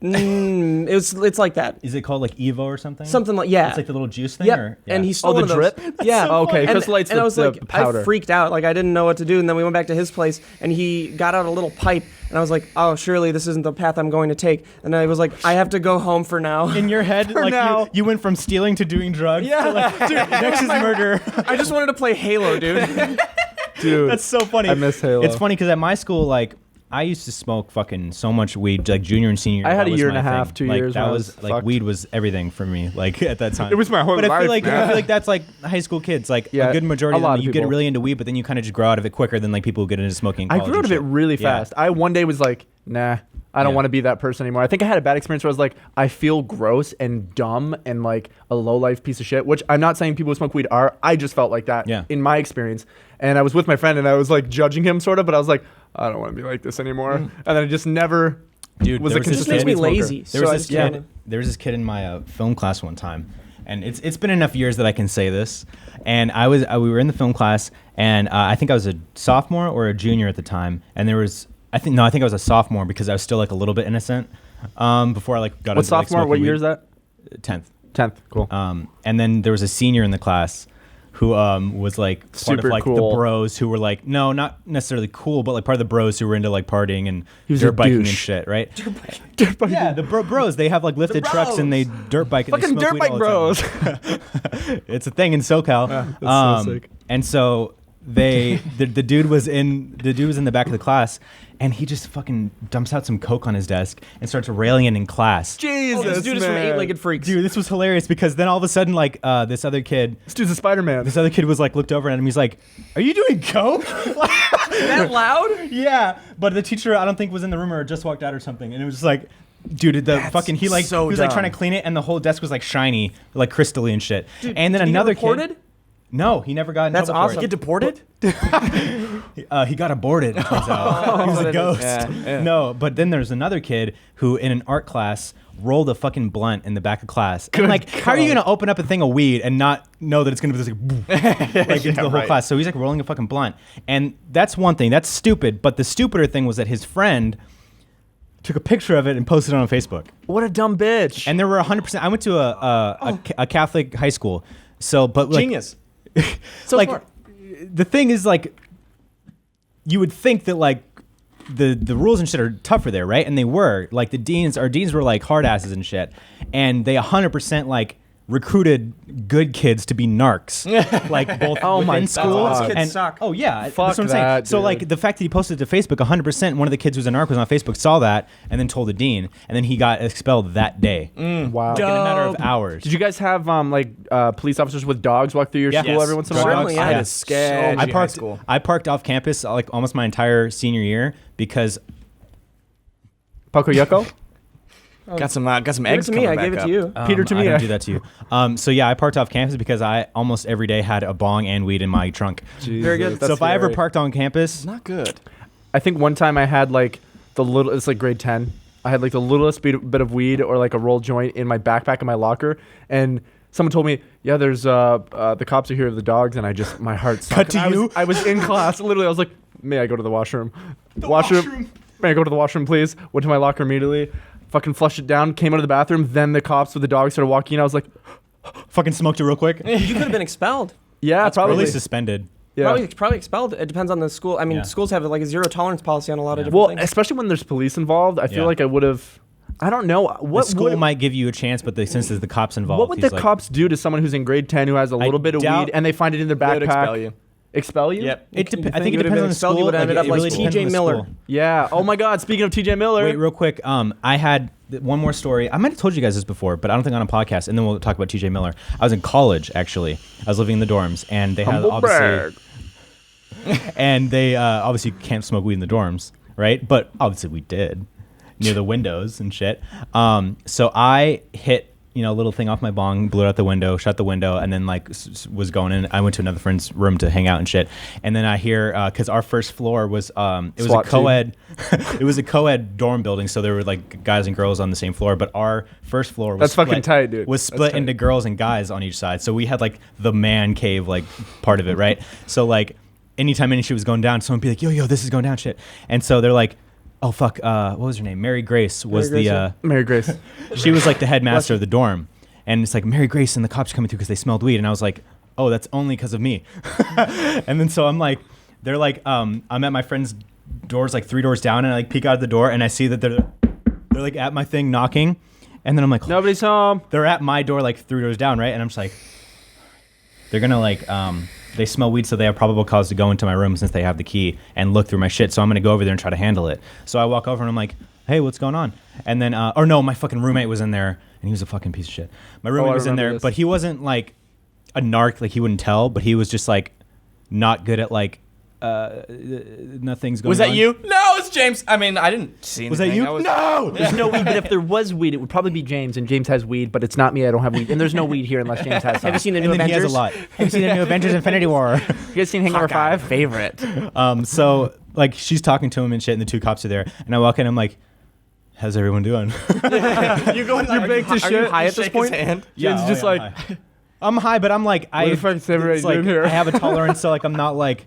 It's like that. Is it called like Evo or something? Something like yeah. It's like the little juice thing. Yep. Or, yeah. And he stole the one of those. drip? Yeah. so Okay, And, Crystal Light's and the- I was the like, powder. I freaked out. Like I didn't know what to do. And then we went back to his place, and he got out a little pipe, and I was like, oh, surely this isn't the path I'm going to take. And I was like, I have to go home for now. in your head, like now. you went from stealing to doing drugs. Yeah. To like, dude, next is murder. I just wanted to play Halo, dude. Dude, That's so funny. I miss Halo. It's funny because at my school, like, I used to smoke fucking so much weed, like junior and senior. I had that a was year and my a half, thing. 2 like, years That when I was was like fucked. weed was everything for me. Like at that time, It was my whole But I life, feel like man. that's like high school kids. Like Yeah, a good majority a of lot them, of you get people. really into weed, but then you kind of just grow out of it quicker than like people who get into smoking. in I college grew out and of it shit. really Yeah. fast. I one day was like, nah, I don't Yeah. want to be that person anymore. I think I had a bad experience where I was like, I feel gross and dumb and like a low life piece of shit, which I'm not saying people who smoke weed are. I just felt like that Yeah. in my experience. And I was with my friend, and I was like judging him sort of, but I was like, I don't want to be like this anymore. And then I just never Dude, was there a was It this just consistent makes me weed smoker. lazy. There was so I this just can't- kid. There was this kid in my film class one time, and it's been enough years that I can say this. And we were in the film class, and I think I was a sophomore or a junior at the time, and there was I think I was a sophomore because I was still like a little bit innocent before I like got What into like, sophomore? smoking What weed. year is that? 10th. 10th. Cool. And then there was a senior in the class who was like part Super of like cool. the bros who were like not necessarily cool, but like part of the bros who were into like partying and He was a dirt biking and douche. shit, right? Dirt bike. Yeah, the bros, they have like lifted trucks and they dirt bike and Fucking they smoke dirt weed bike all the bros. time. It's a thing in SoCal. that's so sick. And so the dude was in the back of the class, and he just fucking dumps out some coke on his desk and starts railing it in class. Jesus, Oh, this dude is from man. Eight-Legged Freaks. Dude, this was hilarious because then all of a sudden, like, this other kid was like looked over at him. He's like, "Are you doing coke?" that loud? Yeah, but the teacher I don't think was in the room or just walked out or something, and it was just like, dude, he was like trying to clean it, and the whole desk was like shiny, like crystally and shit. Dude, and then did he get another reported? kid. No, he never got in That's trouble for awesome. it. Get deported? He got aborted. It turns out. He was a ghost. Yeah. No, but then there's another kid who, in an art class, rolled a fucking blunt in the back of class. And like, how are you gonna open up a thing of weed and not know that it's gonna be this like into the whole class? So he's like rolling a fucking blunt, and that's one thing. That's stupid. But the stupider thing was that his friend took a picture of it and posted it on Facebook. What a dumb bitch. And there were 100%. I went to a Catholic high school, so but like, Genius. So like smart. the thing is like you would think that like the rules and shit are tougher there, right? And they were like our deans were like hard asses and shit, and they 100% like recruited good kids to be narcs, like both Oh my within school God. Those kids and suck. oh yeah, Fuck that's what I'm saying. that, So dude. like the fact that he posted it to Facebook, 100% one of the kids who's a narc was on Facebook, saw that and then told the dean, and then he got expelled that day, wow. like in a matter of hours. Did you guys have police officers with dogs walk through your Yeah. school Yes. every once in a Drug while? Certainly, yeah. I had Yeah. a sketchy I high parked. school. I parked off campus like almost my entire senior year because Paco Yucco? Got some Give it eggs to me. I coming gave it back to up. you. Peter to I me. don't do that to you. So yeah, I parked off campus because I almost every day had a bong and weed in my trunk. Very good. So if I ever parked on campus, Not good. I think one time I had like it's like grade 10. I had like the littlest bit of weed or like a roll joint in my backpack in my locker, and someone told me, yeah, there's the cops are here with the dogs, and my heart sunk. Cut to And you? I was in class, literally. I was like, may I go to the washroom? Washroom. May I go to the washroom, please? Went to my locker immediately. Fucking flushed it down. Came out of the bathroom. Then the cops with the dogs started walking in. I was like, fucking smoked it real quick. You could have been expelled. yeah, Or probably. at least suspended. Yeah. Probably expelled. It depends on the school. I mean, Yeah. schools have like a zero tolerance policy on a lot of different Well, things. especially when there's police involved, I feel Yeah. like I would have. I don't know what The school would might give you a chance, but since there's the cops involved, what would he's the like, cops do to someone who's in grade 10 who has a little bit of doubt- weed and they find it in their They backpack? would expel you. Expel you? Yep. I think You it would've depends been on the expelled, you school. would've ended it up like really depends TJ on the Miller. school. Yeah. Oh my God. Speaking of TJ Miller. Wait, real quick. I had one more story. I might have told you guys this before, but I don't think on a podcast. And then we'll talk about TJ Miller. I was in college, actually. I was living in the dorms, and they had obviously, and they obviously can't smoke weed in the dorms, right? But obviously we did near the windows and shit. So I hit a little thing off my bong, blew it out the window, shut the window, and then like was going in. I went to another friend's room to hang out and shit. And then I hear because our first floor was it was SWAT a co-ed it was a co-ed dorm building, so there were like guys and girls on the same floor. But our first floor was That's fucking tight, dude. Was split into girls and guys on each side. So we had like the man cave like part of it, right? So like anytime any shit was going down, someone would be like, yo, this is going down shit. And so they're like, oh fuck, what was her name? Mary Grace was Mary Grace. She was like the headmaster of the dorm, and it's like Mary Grace and the cops are coming through because they smelled weed, and I was like, oh, that's only because of me. And then so I'm like, they're like, I'm at my friend's doors like 3 doors down, and I like peek out the door and I see that they're like at my thing knocking, and then I'm like, Nobody's home. they're at my door like 3 doors down, right? And I'm just like, they're gonna like they smell weed, so they have probable cause to go into my room since they have the key and look through my shit. So I'm gonna go over there and try to handle it. So I walk over and I'm like, hey, what's going on? And then or no, my fucking roommate was in there, and he was a fucking piece of shit. My roommate was in there, but he wasn't like a narc, like he wouldn't tell, but he was just like not good at like nothing's going on. Was that you? No, it's James. I mean, I didn't see anything. Was that you? No, there's no weed. But if there was weed, it would probably be James, and James has weed, but it's not me. I don't have weed, and there's no weed here unless James has some. Have you seen the new And then he has Avengers? a lot. Have you seen the new Avengers Infinity War? You guys seen Hangover 5? Favorite. So like she's talking to him and shit, and the 2 cops are there, and I walk in, I'm like, how's everyone doing? You going like, baked to are shit? you You high at this shake point? his hand? James is just yeah, like, I'm high, but I'm like, the fuck is everybody it's like, doing here? I have a tolerance, so like I'm not like,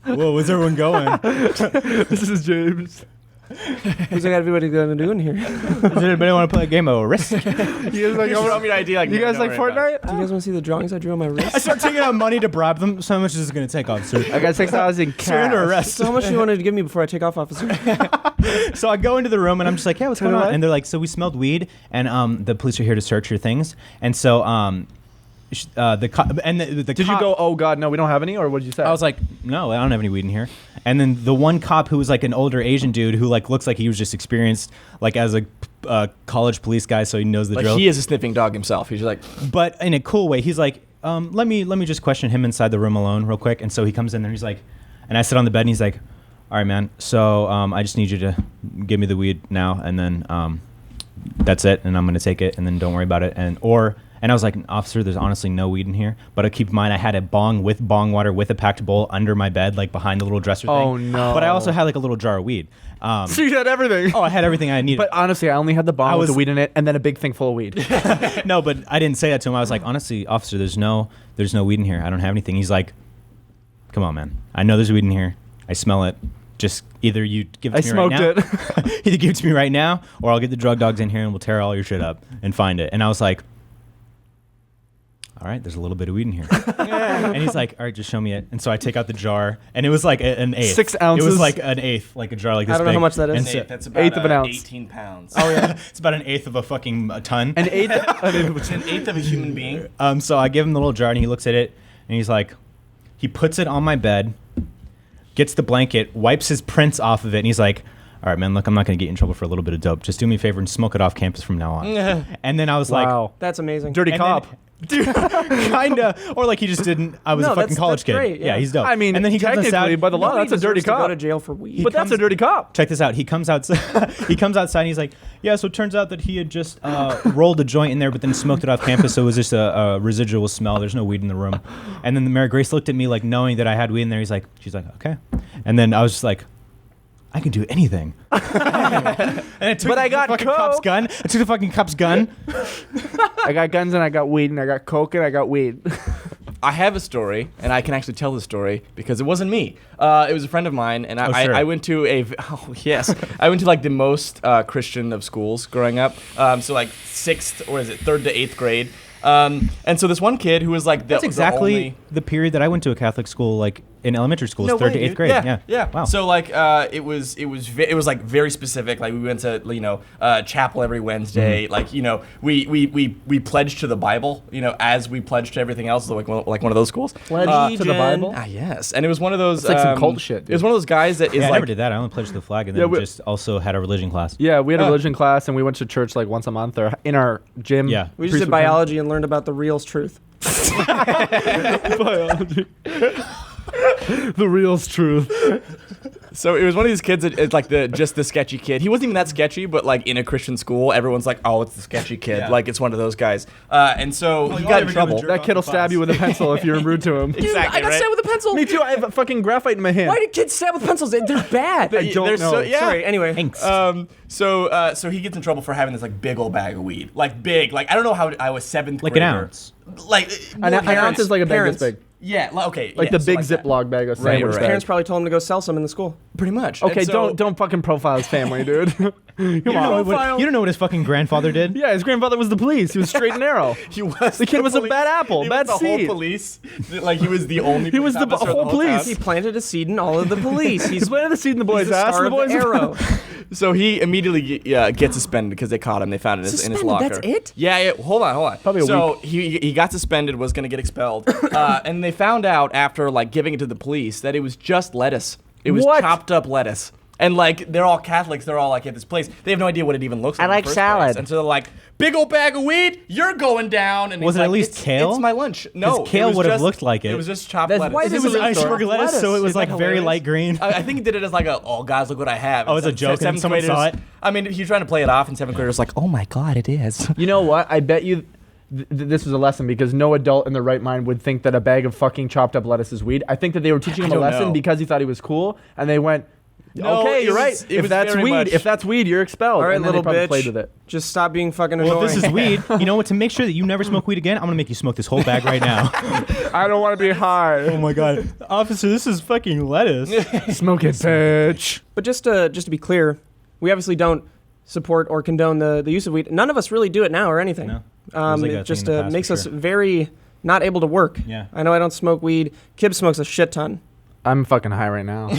whoa, where's everyone going? this is James. Who's like everybody gonna do in here? Does anybody want to play a game of Risk? You guys like, Show me your ID. Like, you guys don't like worry about it. Fortnite? Do you guys want to see the drawings I drew on my I wrist? start taking out money to bribe them. So how much is this going to take, officer? I got 6,000 cash. Surrender arrest. So how much do you wanted to give me before I take off, officer? So I go into the room and I'm just like, yeah, what's going on? And they're like, so we smelled weed, and the police are here to search your things. And so the Did you go, oh God, no, we don't have any? Or what did you say? I was like, no, I don't have any weed in here. And then the one cop who was like an older Asian dude who like looks like he was just experienced like as a college police guy, so he knows the Like drill. he is a sniffing dog himself. He's like, But in a cool way, he's like, let me just question him inside the room alone real quick. And so he comes in there, he's like, and I sit on the bed and he's like, all right, man, so I just need you to give me the weed now, and then that's it, and I'm gonna take it, and then don't worry about it. And I was like, officer, there's honestly no weed in here. But keep in mind, I had a bong with bong water with a packed bowl under my bed, like behind the little dresser thing. Oh, no. But I also had like a little jar of weed. so you had everything. Oh, I had everything I needed. But honestly, I only had the bomb with the was- weed in it, and then a big thing full of weed. No, but I didn't say that to him. I was like, honestly, officer, there's no weed in here. I don't have anything. He's like, come on, man. I know there's weed in here. I smell it. Just either you give it to me right now. I smoked it. Either give it to me right now, or I'll get the drug dogs in here and we'll tear all your shit up and find it. And I was like, all right, there's a little bit of weed in here. And he's like, all right, just show me it. And so I take out the jar, and it was like an eighth. 6 It ounces? was like an eighth, like a jar like this I don't know big. how much that is. And so- that's about Eighth of an ounce. 18 pounds. Oh yeah, it's about an eighth of a fucking ton. An eighth. It's an eighth of a human being. So I give him the little jar, and he looks at it, and he's like, he puts it on my bed, gets the blanket, wipes his prints off of it, and he's like, all right, man, look, I'm not going to get you in trouble for a little bit of dope. Just do me a favor and smoke it off campus from now on. And then I was Wow. That's amazing. Dirty and cop. Dude, kinda, or like he just didn't. I was No, a fucking that's college kid. great, yeah. He's dope. I mean, and then he comes technically, outside. by the law, Nobody that's a dirty deserves to go to cop. jail for weed. But that's a dirty cop. Check this out. He comes outside. He comes outside. And he's like, yeah. So it turns out that he had just rolled a joint in there, but then smoked it off campus. So it was just a residual smell. There's no weed in the room. And then the Mary Grace looked at me like knowing that I had weed in there. She's like, okay. And then I was just like, I can do anything. And I took But I the got fucking cop's coke. gun. I took the fucking cop's gun. I got guns and I got weed and I got coke and I got weed. I have a story, and I can actually tell the story because it wasn't me. It was a friend of mine, and sure. I went to I went to like the most Christian of schools growing up. So like third to eighth grade. And so this one kid who was like That's exactly the period that I went to a Catholic school, like in elementary schools, No 3rd to way, 8th dude. grade. Yeah. Wow. So like, it was like very specific. Like we went to chapel every Wednesday. Like we pledged to the Bible. As we pledged to everything else. Like one of those schools. Pledge to the Bible. Yes. And it was one of those. It's like some cult shit, dude. It was one of those guys that is I like. never did that. I only pledged to the flag and then just also had a religion class. Yeah, we had a religion class and we went to church like once a month or in our gym. Yeah. We just did biology and learned about the real truth. Biology. The real's truth. So it was one of these kids that it's like just the sketchy kid. He wasn't even that sketchy, but like in a Christian school, everyone's like, oh, it's the sketchy kid. Yeah. Like it's one of those guys. And so he got in trouble. That kid'll stab you with a pencil if you're rude to him. Exactly, I got right? stabbed with a pencil. Me too. I have a fucking graphite in my hand. Why do kids stab with pencils? They're bad. I don't know. Sorry. Anyway. Thanks. So he gets in trouble for having this like big old bag of weed, like big. Like I don't know how I was 7th Like grader. an ounce. Like An ounce is like a bag this big. Yeah. Okay. Like yeah, the so big like that. Ziploc bag of Right, sandwich right. bag. Parents probably told him to go sell some in the school. Pretty much. Okay, And so- don't fucking profile his family, dude. Come You don't know what his fucking grandfather did? Yeah, his grandfather was the police. He was straight and narrow. He was. The kid was a police. bad apple, He bad was the seed. whole police. Like he was the only. He was police the officer in whole police. town. He planted a seed in all of the police. He's planted the seed in the boy's He's the ass. star And the of boys the arrow. So he immediately gets suspended because they caught him. They found it in his Suspended, locker. that's it? Yeah. Hold on. Probably a so he got suspended, was going to get expelled, and they found out after like giving it to the police that it was just lettuce. It was What? chopped up lettuce. And like they're all Catholics, they're all like at this place. They have no idea what it even looks like. I in the like first salad. place. And so they're like, "Big old bag of weed, you're going down." And Was he's it at like, least "It's- kale? It's my lunch. No, Because kale it was would have just- looked like it. It was just chopped That's- lettuce. why is This it was a real iceberg story? lettuce, so it was Isn't like that very hilarious? light green. I think he did it as like oh guys, look what I have. Oh, it's a And joke and seventh someone graders- saw it? I mean, he was trying to play it off, and 7th graders like, oh my god, it is. You know what? I bet you this was a lesson because no adult in their right mind would think that a bag of fucking chopped up lettuce is weed. I think that they were teaching him a don't lesson know. because he thought he was cool, and they went, No, "Okay, it you're was- right. it If was that's very weed, much- if that's weed, you're expelled." All right, and then little they probably bitch. played with it. Just stop being fucking annoying. Well, if this is weed, you know what? To make sure that you never smoke weed again, I'm gonna make you smoke this whole bag right now. I don't want to be high. Oh my god, officer, this is fucking lettuce. Smoke it, bitch. But just to be clear, we obviously don't support or condone the use of weed. None of us really do it now or anything. No. It was like a It thing just in the past, makes for us sure. very not able to work. Yeah. I know I don't smoke weed. Kib smokes a shit ton. I'm fucking high right now.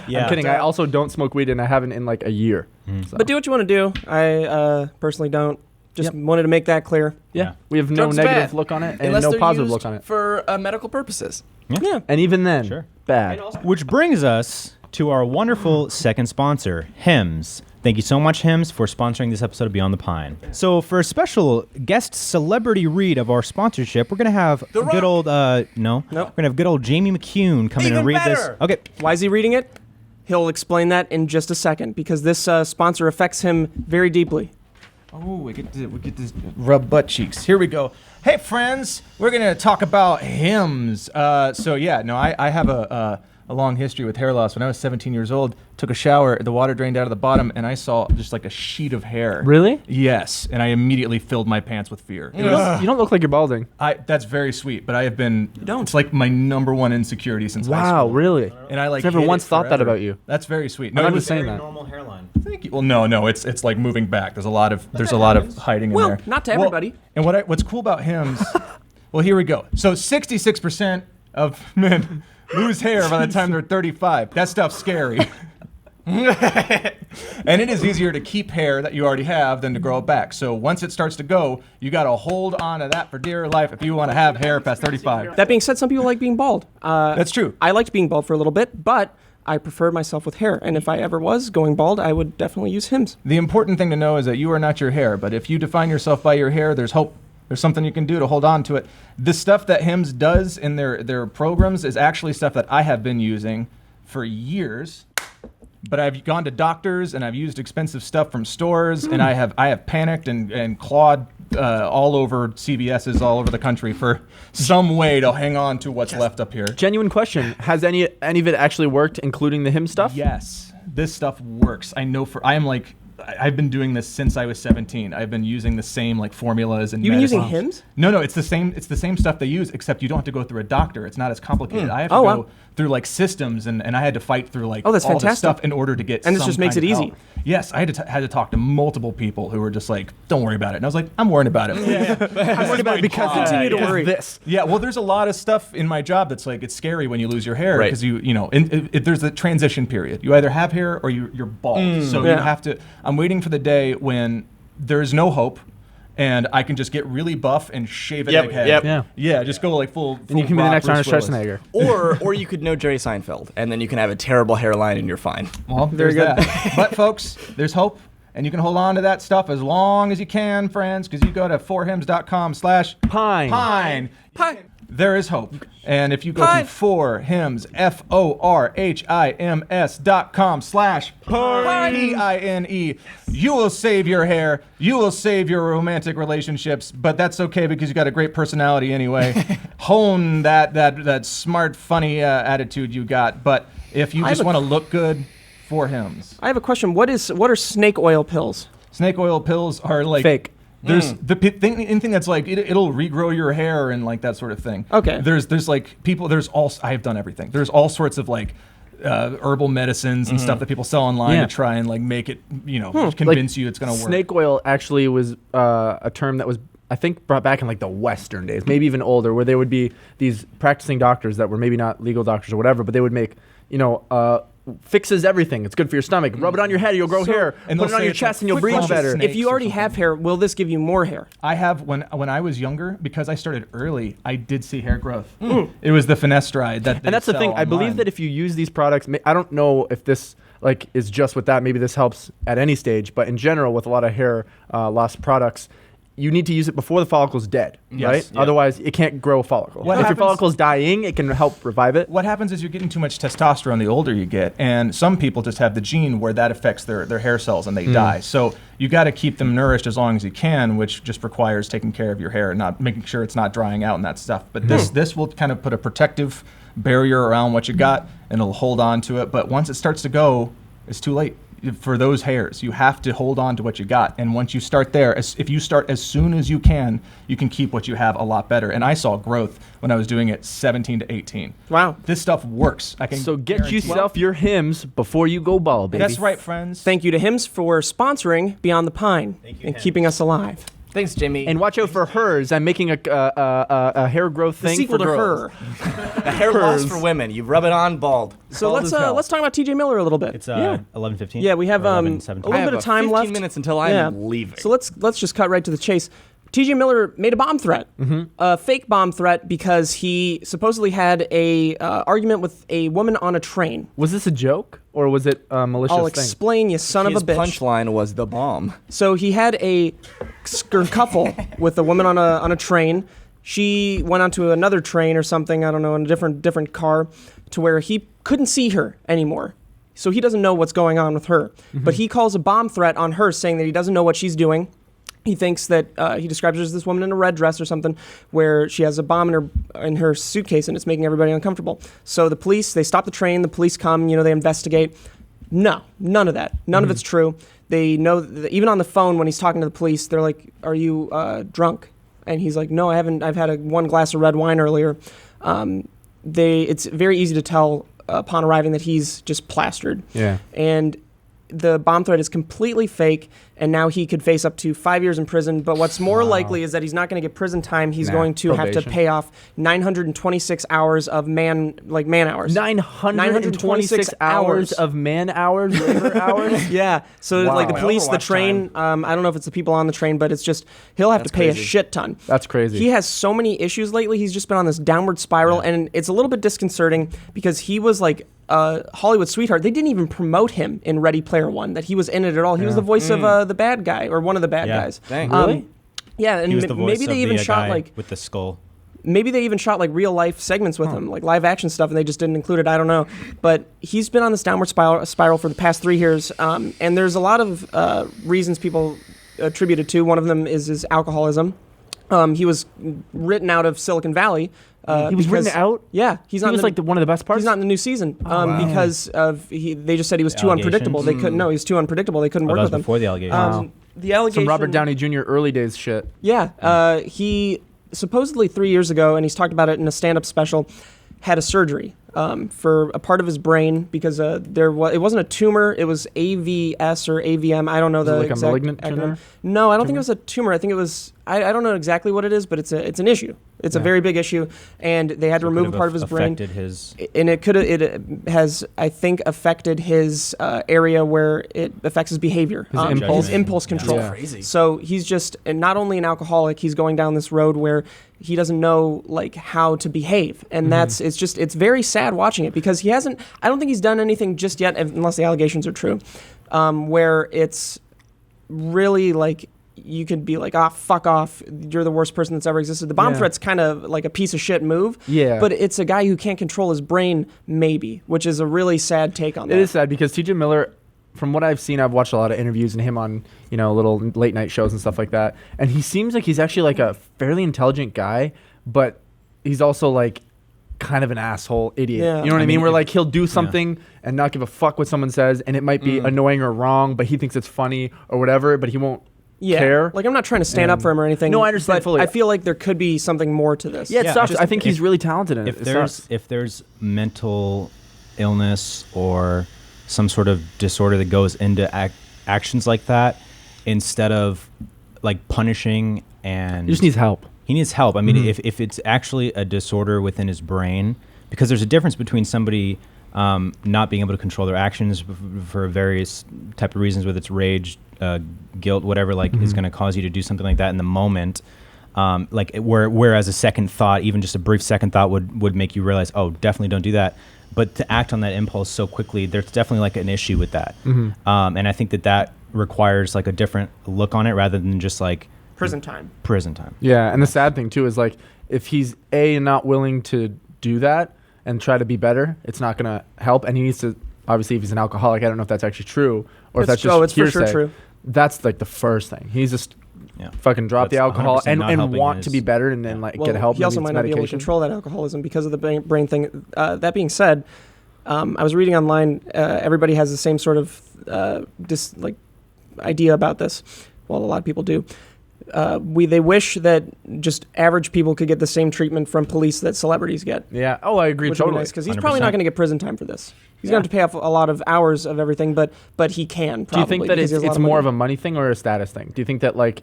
Yeah. I'm kidding. I also don't smoke weed, and I haven't in like a year. So. But do what you want to do. I personally don't. Just wanted to make that clear. Yeah, we have no Drugs negative bad. look on it and Unless no they're positive used look on it. for medical purposes. Yeah. And even then, Sure. bad. Which brings us to our wonderful second sponsor, Hims. Thank you so much, Hims, for sponsoring this episode of Beyond the Pine. So for a special guest celebrity read of our sponsorship, we're going to have The good Rock. old, no. Nope. We're going to have good old Jamie McCune come in Even and read better. this. Okay. Why is he reading it? He'll explain that in just a second because this sponsor affects him very deeply. Oh, we get this rub butt cheeks. Here we go. Hey, friends, we're gonna talk about hymns. I have a long history with hair loss. When I was 17 years old, took a shower, the water drained out of the bottom, and I saw just like a sheet of hair. Really? Yes, and I immediately filled my pants with fear. It You was, don't look like you're balding. that's very sweet, but I have been. don't. It's like my number one insecurity since high Wow, school. really? And I like I've never hid it once thought that forever. about you. That's very sweet. I'm not it just saying that. Normal hairline. Thank you. Well, no, it's like moving back. There's a lot of hiding in Well, there. not to Well, everybody. and what's cool about hymns? Well, here we go. So 66% of men lose hair by the time they're 35. That stuff's scary. And it is easier to keep hair that you already have than to grow it back. So once it starts to go, you got to hold on to that for dear life if you want to have hair past 35. That being said, some people like being bald. That's true. I liked being bald for a little bit, but I prefer myself with hair. And if I ever was going bald, I would definitely use Hims. The important thing to know is that you are not your hair, but if you define yourself by your hair, there's hope. There's something you can do to hold on to it. The stuff that Hims does in their programs is actually stuff that I have been using for years. But I've gone to doctors and I've used expensive stuff from stores, and I have panicked and clawed all over CVS's all over the country for some way to hang on to what's left up here. Genuine question. Has any of it actually worked, including the hymn stuff? Yes, this stuff works. I know I am like I've been doing this since I was 17. I've been using the same like formulas and You've been using medicines. Hims? No, it's the same stuff they use, except you don't have to go through a doctor. It's not as complicated. I have to Oh, go wow. through like systems, and I had to fight through like Oh, that's all this fantastic. stuff in order to get. And this some just makes kind it of easy. help. Yes, I had to talk to multiple people who were just like, "Don't worry about it," and I was like, "I'm worried about it." I'm worried about it because Continue to worry. this. Yeah, well, there's a lot of stuff in my job that's like it's scary when you lose your hair Right. because there's a transition period. You either have hair or you're bald. So Yeah. you have to. I'm waiting for the day when there's no hope, and I can just get really buff and shave it Yep, egghead. yep. Yeah. Yeah, just go like full. And you can be the next Arnold Schwarzenegger. Or you could know Jerry Seinfeld, and then you can have a terrible hairline and you're fine. Well, Very there's good. that. But folks, there's hope. And you can hold on to that stuff as long as you can, friends, because you go to forhims.com/pine. Pine. There is hope. And if you go Pine. to forhims, forhims.com/PINE, you will save your hair. You will save your romantic relationships. But that's okay because you got a great personality anyway. Hone that smart, funny attitude you got. But if you I just have a- want to look good, Forhims. I have a question. What are snake oil pills? Snake oil pills are like Fake. There's the anything that's like it'll regrow your hair and like that sort of thing. Okay. There's like people. I have done everything. There's all sorts of like herbal medicines and stuff that people sell online Yeah. to try and like make it convince you it's gonna work. Snake oil actually was a term that was, I think, brought back in like the Western days, maybe even older, where there would be these practicing doctors that were maybe not legal doctors or whatever, but they would make, fixes everything. It's good for your stomach. Rub it on your head, you'll grow hair. and Put they'll it on say your it's chest like and you'll quick breathe flush better. snake. If you or already something. have hair, will this give you more hair? I have when I was younger, because I started early, I did see hair growth. It was the finasteride that they And that's the sell thing. I believe online. that if you use these products, I don't know if this like is just with that. Maybe this helps at any stage, but in general, with a lot of hair loss products, you need to use it before the follicle's dead, Yes, right? yeah. Otherwise, it can't grow a follicle. What if your happens- follicle's dying, it can help revive it. What happens is you're getting too much testosterone the older you get, and some people just have the gene where that affects their hair cells and they die. So you got to keep them nourished as long as you can, which just requires taking care of your hair and not making sure it's not drying out and that stuff. But this will kind of put a protective barrier around what you got, and it'll hold on to it. But once it starts to go, it's too late. For those hairs, you have to hold on to what you got, and once you start there, if you start as soon as you can keep what you have a lot better. And I saw growth when I was doing it 17 to 18. Wow. This stuff works. I can So get guarantee- yourself your hymns before you go bald, baby. That's right, friends. Thank you to Hims for sponsoring Beyond the Pine and keeping us alive. Thanks, Jimmy. And watch out for hers. I'm making a hair growth The thing sequel for to girls. Her. a hair loss for women. You rub it on, bald. So Bald as hell. let's talk about TJ Miller a little bit. It's yeah. 11:15. Yeah, we have or a 11:17. little I have bit of time 15 left. minutes until I'm leaving. So let's just cut right to the chase. TJ Miller made a bomb threat, a fake bomb threat, because he supposedly had a argument with a woman on a train. Was this a joke or was it a malicious I'll thing? explain, you son His of a bitch. punchline was the bomb. So he had a scuffle with a woman on a train. She went onto another train or something, I don't know, in a different car, to where he couldn't see her anymore. So he doesn't know what's going on with her. But he calls a bomb threat on her, saying that he doesn't know what she's doing. He thinks that he describes her as this woman in a red dress or something, where she has a bomb in her suitcase and it's making everybody uncomfortable. So the police, they stop the train. The police come, they investigate. No, none of that. None of it's true. They know that even on the phone when he's talking to the police, they're like, "Are you drunk?" And he's like, "No, I haven't. I've had one glass of red wine earlier." It's very easy to tell upon arriving that he's just plastered. Yeah. And the bomb threat is completely fake, and now he could face up to 5 years in prison. But what's more likely is that he's not going to get prison time. He's going to have to probation. pay off 926 hours of man hours. 926 hours of man hours, labor hours. Yeah. So Wow. like the My police, the Overwatch train, I don't know if it's the people on the train, but it's just he'll have to pay crazy. a shit ton. That's crazy. He has so many issues lately. He's just been on this downward spiral, and it's a little bit disconcerting because he was like Hollywood sweetheart. They didn't even promote him in Ready Player One, that he was in it at all. He was the voice of the bad guy, or one of the bad Yeah. guys. Dang. Really? Yeah, and He was the voice maybe of they even the shot guy like with the skull. maybe they even shot like real life segments with him, like live action stuff, and they just didn't include it. I don't know, but he's been on this downward spiral for the past 3 years, and there's a lot of reasons people attribute it to. One of them is his alcoholism. He was written out of Silicon Valley. He was written out? Yeah, he's not. He was like one of the best parts. He's not in the new season because of they just said he was too unpredictable. They couldn't. No, he was too unpredictable. They couldn't work that was with him. before the allegations. The allegation. Some Robert Downey Jr. early days shit. Yeah, he supposedly 3 years ago, and he's talked about it in a stand-up special, had a surgery for a part of his brain because it wasn't a tumor, it was AVS or AVM. I don't know the like exact a malignant acronym. tumor? No, I don't think it was a tumor. I think it was. I don't know exactly what it is, but it's an issue. It's a very big issue, and they had to remove a part of his brain. And it has, I think, affected his area where it affects his behavior, his impulse control. Yeah. Crazy. So he's just not only an alcoholic, he's going down this road where he doesn't know like how to behave, and it's very sad watching it because he hasn't. I don't think he's done anything just yet, unless the allegations are true, where it's really like. You could be like, fuck off. You're the worst person that's ever existed. The bomb threat's kind of like a piece of shit move. Yeah. But it's a guy who can't control his brain, maybe, which is a really sad take on that. It is sad because TJ Miller, from what I've seen, I've watched a lot of interviews and him on, little late night shows and stuff like that. And he seems like he's actually like a fairly intelligent guy, but he's also like kind of an asshole idiot. Yeah. You know what I mean? Where like he'll do something and not give a fuck what someone says, and it might be annoying or wrong, but he thinks it's funny or whatever, but he won't care. Like, I'm not trying to stand up for him or anything. No, I understand but fully. I feel like there could be something more to this. Yeah, it sucks. I think he's if- really talented in it. If there's mental illness or some sort of disorder that goes into actions like that, instead of like punishing and He just needs help. He needs help. I mean, if it's actually a disorder within his brain, because there's a difference between somebody not being able to control their actions for various type of reasons, whether it's rage, guilt, whatever, is going to cause you to do something like that in the moment. Whereas a second thought, even just a brief second thought, would make you realize, oh, definitely don't do that. But to act on that impulse so quickly, there's definitely like an issue with that. And I think that requires like a different look on it rather than just like Prison time. Yeah, and the sad thing too is like if he's not willing to do that and try to be better, it's not going to help. And he needs to, obviously, if he's an alcoholic, I don't know if that's actually true or if that's just it's hearsay. for sure true. That's like the first thing. He needs to fucking drop the That's alcohol 100% not and helping want to be better and then get help. He also maybe might it's not be able to medication. control that alcoholism because of the brain thing. That being said, I was reading online. Everybody has the same sort of idea about this. Well, a lot of people do. They wish that just average people could get the same treatment from police that celebrities get. Yeah. Oh, I agree Which would be totally. nice because he's probably not going to get prison time for this. He's going to have to pay off a lot of hours of everything, but he can. Do you think that it's more of a money thing or a status thing? Do you think that like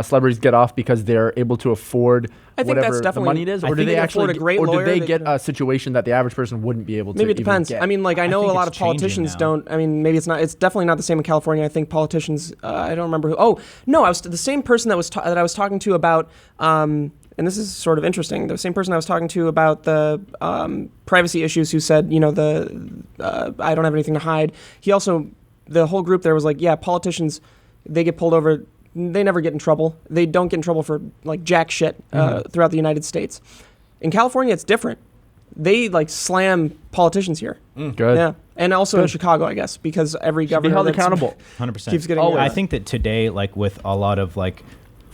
celebrities get off because they're able to afford whatever the money it is, or do they actually get a situation that the average person wouldn't be able to? Maybe it depends. Get? I mean, I know a lot of politicians don't. I mean, maybe it's not. It's definitely not the same in California. I think politicians. I don't remember who. Oh no, I was the same person that I was talking to about. And this is sort of interesting. The same person I was talking to about the privacy issues, who said, I don't have anything to hide. He also, the whole group there was like, yeah, politicians, they get pulled over. They never get in trouble. They don't get in trouble for like jack shit throughout the United States. In California, it's different. They slam politicians here. Good. Yeah, and also in Chicago, I guess, because every governor be held accountable. 100% keeps getting. I think that today, with a lot of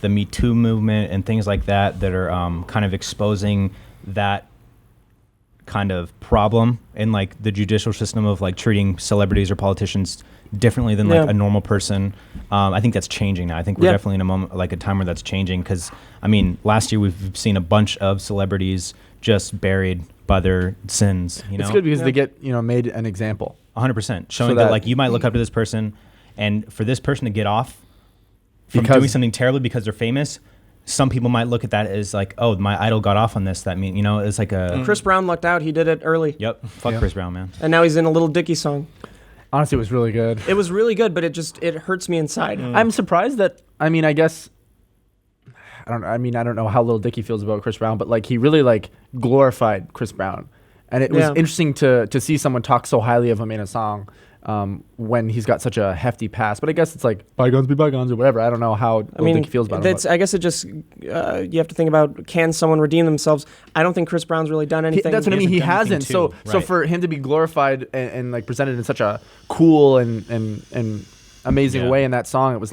the Me Too movement and things like that are kind of exposing that kind of problem in the judicial system of treating celebrities or politicians differently than a normal person. I think that's changing now. I think we're definitely in a moment, a time where that's changing, because I mean, last year we've seen a bunch of celebrities just buried by their sins. It's good because they get made an example. 100%, showing that you might look up to this person, and for this person to get off from doing something terribly because they're famous, some people might look at that as oh, my idol got off on this. That means it's like a Chris Brown lucked out. He did it early. Yep. Fuck Chris Brown, man. And now he's in a Little Dicky song. Honestly, it was really good. It was really good, but it hurts me inside. I'm surprised that, I don't know how Lil Dicky feels about Chris Brown, but he really glorified Chris Brown. And it was interesting to see someone talk so highly of him in a song when he's got such a hefty past. But I guess it's bygones be bygones or whatever. I don't know how Lil Dicky feels about him. I guess it just, you have to think about, can someone redeem themselves? I don't think Chris Brown's really done anything. That's what I mean. He hasn't. So for him to be glorified and presented in such a cool and amazing way in that song, it was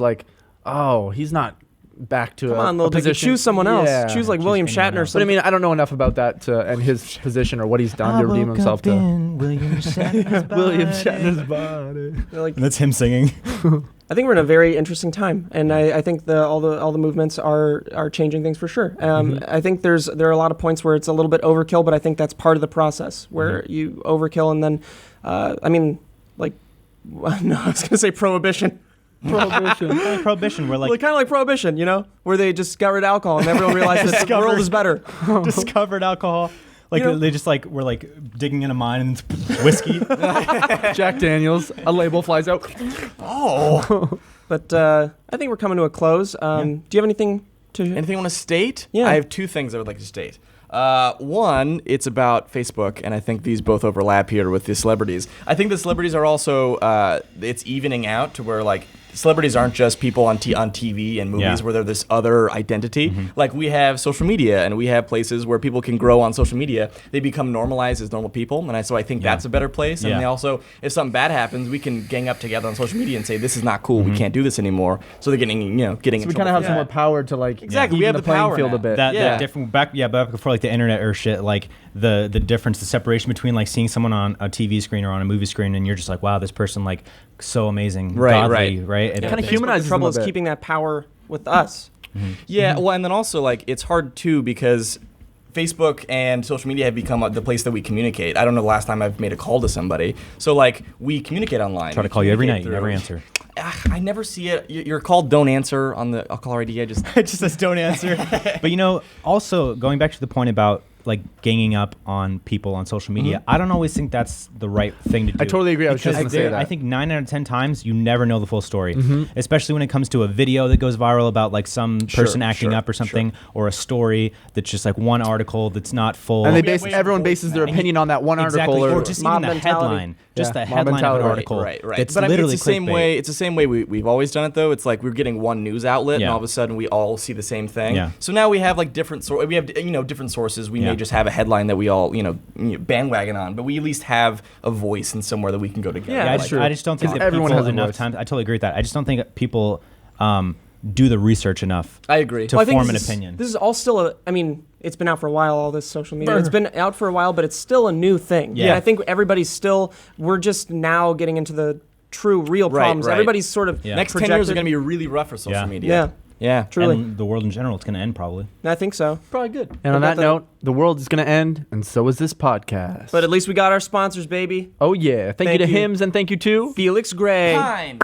oh, he's not back to Come a, on, little a Dicky, position. choose someone else. Yeah. Choose like William anyone Shatner or else. But I something. mean, I don't know enough about that and his position or what he's done to redeem himself to. William Shatner's William Shatner's body. Like, That's him singing. I think we're in a very interesting time, and I think all the movements are changing things for sure. I think there are a lot of points where it's a little bit overkill, but I think that's part of the process where you overkill, and then I mean, like, no, I was gonna say prohibition. Prohibition. We're like Well, kind of like prohibition, you know, where they just got rid of alcohol and everyone realized that the world is better. discovered alcohol. Like You know- they just like were like digging in a mine and it's whiskey. Jack Daniels, a label flies out. But I think we're coming to a close. Do you have anything to? Anything I want to state? Yeah. I have two things I would like to state. One, it's about Facebook, and I think these both overlap here with the celebrities. I think the celebrities are also, it's evening out to where, like, celebrities aren't just people on TV and movies where they're this other identity. Like, we have social media, and we have places where people can grow on social media. They become normalized as normal people, and so I think that's a better place. And they also, if something bad happens, we can gang up together on social media and say, this is not cool, we can't do this anymore. So they're getting, getting So in we kind trouble. of have some more power to like Exactly, we even have the the playing power field now. a bit. That different back before like the internet or shit, like the difference, the separation between like seeing someone on a TV screen or on a movie screen and you're just like, wow, this person like so amazing, godly, right? It Kinda The humanizes trouble them a is bit. keeping that power with us. Yeah, well, and then also, like, it's hard, too, because Facebook and social media have become the place that we communicate. I don't know the last time I've made a call to somebody. So, like, we communicate online. Try to call you every night, you never answer. I never see it. Your call don't answer on the caller ID. It just says don't answer. But also going back to the point about like ganging up on people on social media, I don't always think that's the right thing to do. I totally agree. I was just Because gonna say that. I think 9 out of 10 times you never know the full story, especially when it comes to a video that goes viral about like some person acting up or something, or a story that's just like one article that's not full. And everyone bases their opinion on that one article or just even mob the mentality. headline, just Yeah, the mob headline of an mentality. article. Right. That's But I mean, literally it's the same clickbait. way. It's the same way we've always done it, though. It's like we're getting one news outlet, and Yeah. all of a sudden we all see the same thing. Yeah. So now we have like different we have different sources. We may just have a headline that we all bandwagon on, but we at least have a voice and somewhere that we can go together. Yeah, I just don't think that everyone people has a enough voice. times. I totally agree with that. I just don't think that people do the research enough. I agree. To Well, I think form an this is- opinion. This is all still it's been out for a while, all this social media. It's been out for a while, but it's still a new thing. Yeah. And I think we're just now getting into the real problems. right. Everybody's sort of Yeah. Next 10 years are projected. going to be really rough for social Yeah. media. Yeah, Yeah. truly. And the world in general, it's going to end probably. I think so. Probably good. And on What that about note, the world is going to end, and so is this podcast. But at least we got our sponsors, baby. oh yeah, thank you Thank to you. Hims and thank you to Felix Gray. Pine.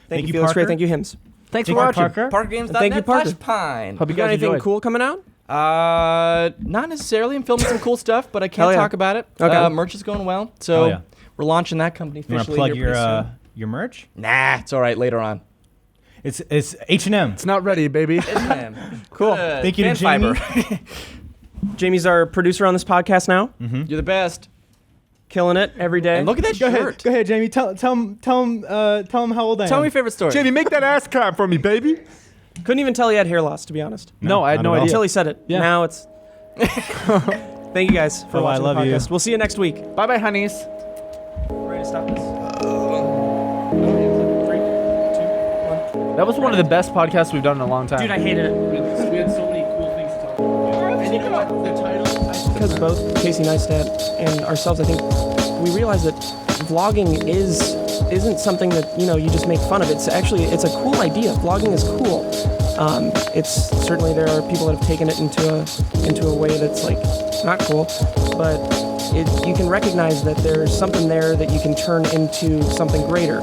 Thank you, you, Felix Gray. Parker. Thank you, Hims. thanks for Thank you, watching. Parker. ParkerGames.net Thank you, Parker. /Pine. Hope you You got guys anything enjoyed. cool coming out? Not necessarily. I'm filming some cool stuff, but I Hell can't yeah. talk about it. Okay. Merch is going well, so Hell yeah. we're launching that company You want to officially plug here pretty soon. your merch? Nah, it's all right. Later on. It's H&M. It's not ready, baby. Cool. Thank you to Fan Jamie. fiber. Jamie's our producer on this podcast now. You're the best. Killing it every day. And look at that Go shirt. ahead, Jamie. Tell him how old I am. Tell me your favorite story. Jamie, make that ass clap for me, baby. Couldn't even tell he had hair loss, to be honest. No, I had not no at all. idea. Until he said it. Yeah. Now it's. Thank you guys for Oh, I watching love the you. podcast. We'll see you next week. Bye bye, honeys. Ready to stop this? That was one of the best podcasts we've done in a long time. Dude, I hated it. we had so many cool things to talk about. And you know what? The title. Because both Casey Neistat and ourselves, I think we realize that vlogging isn't something that you just make fun of. It's a cool idea. Vlogging is cool. It's certainly there are people that have taken it into a way that's like not cool, but you can recognize that there's something there that you can turn into something greater.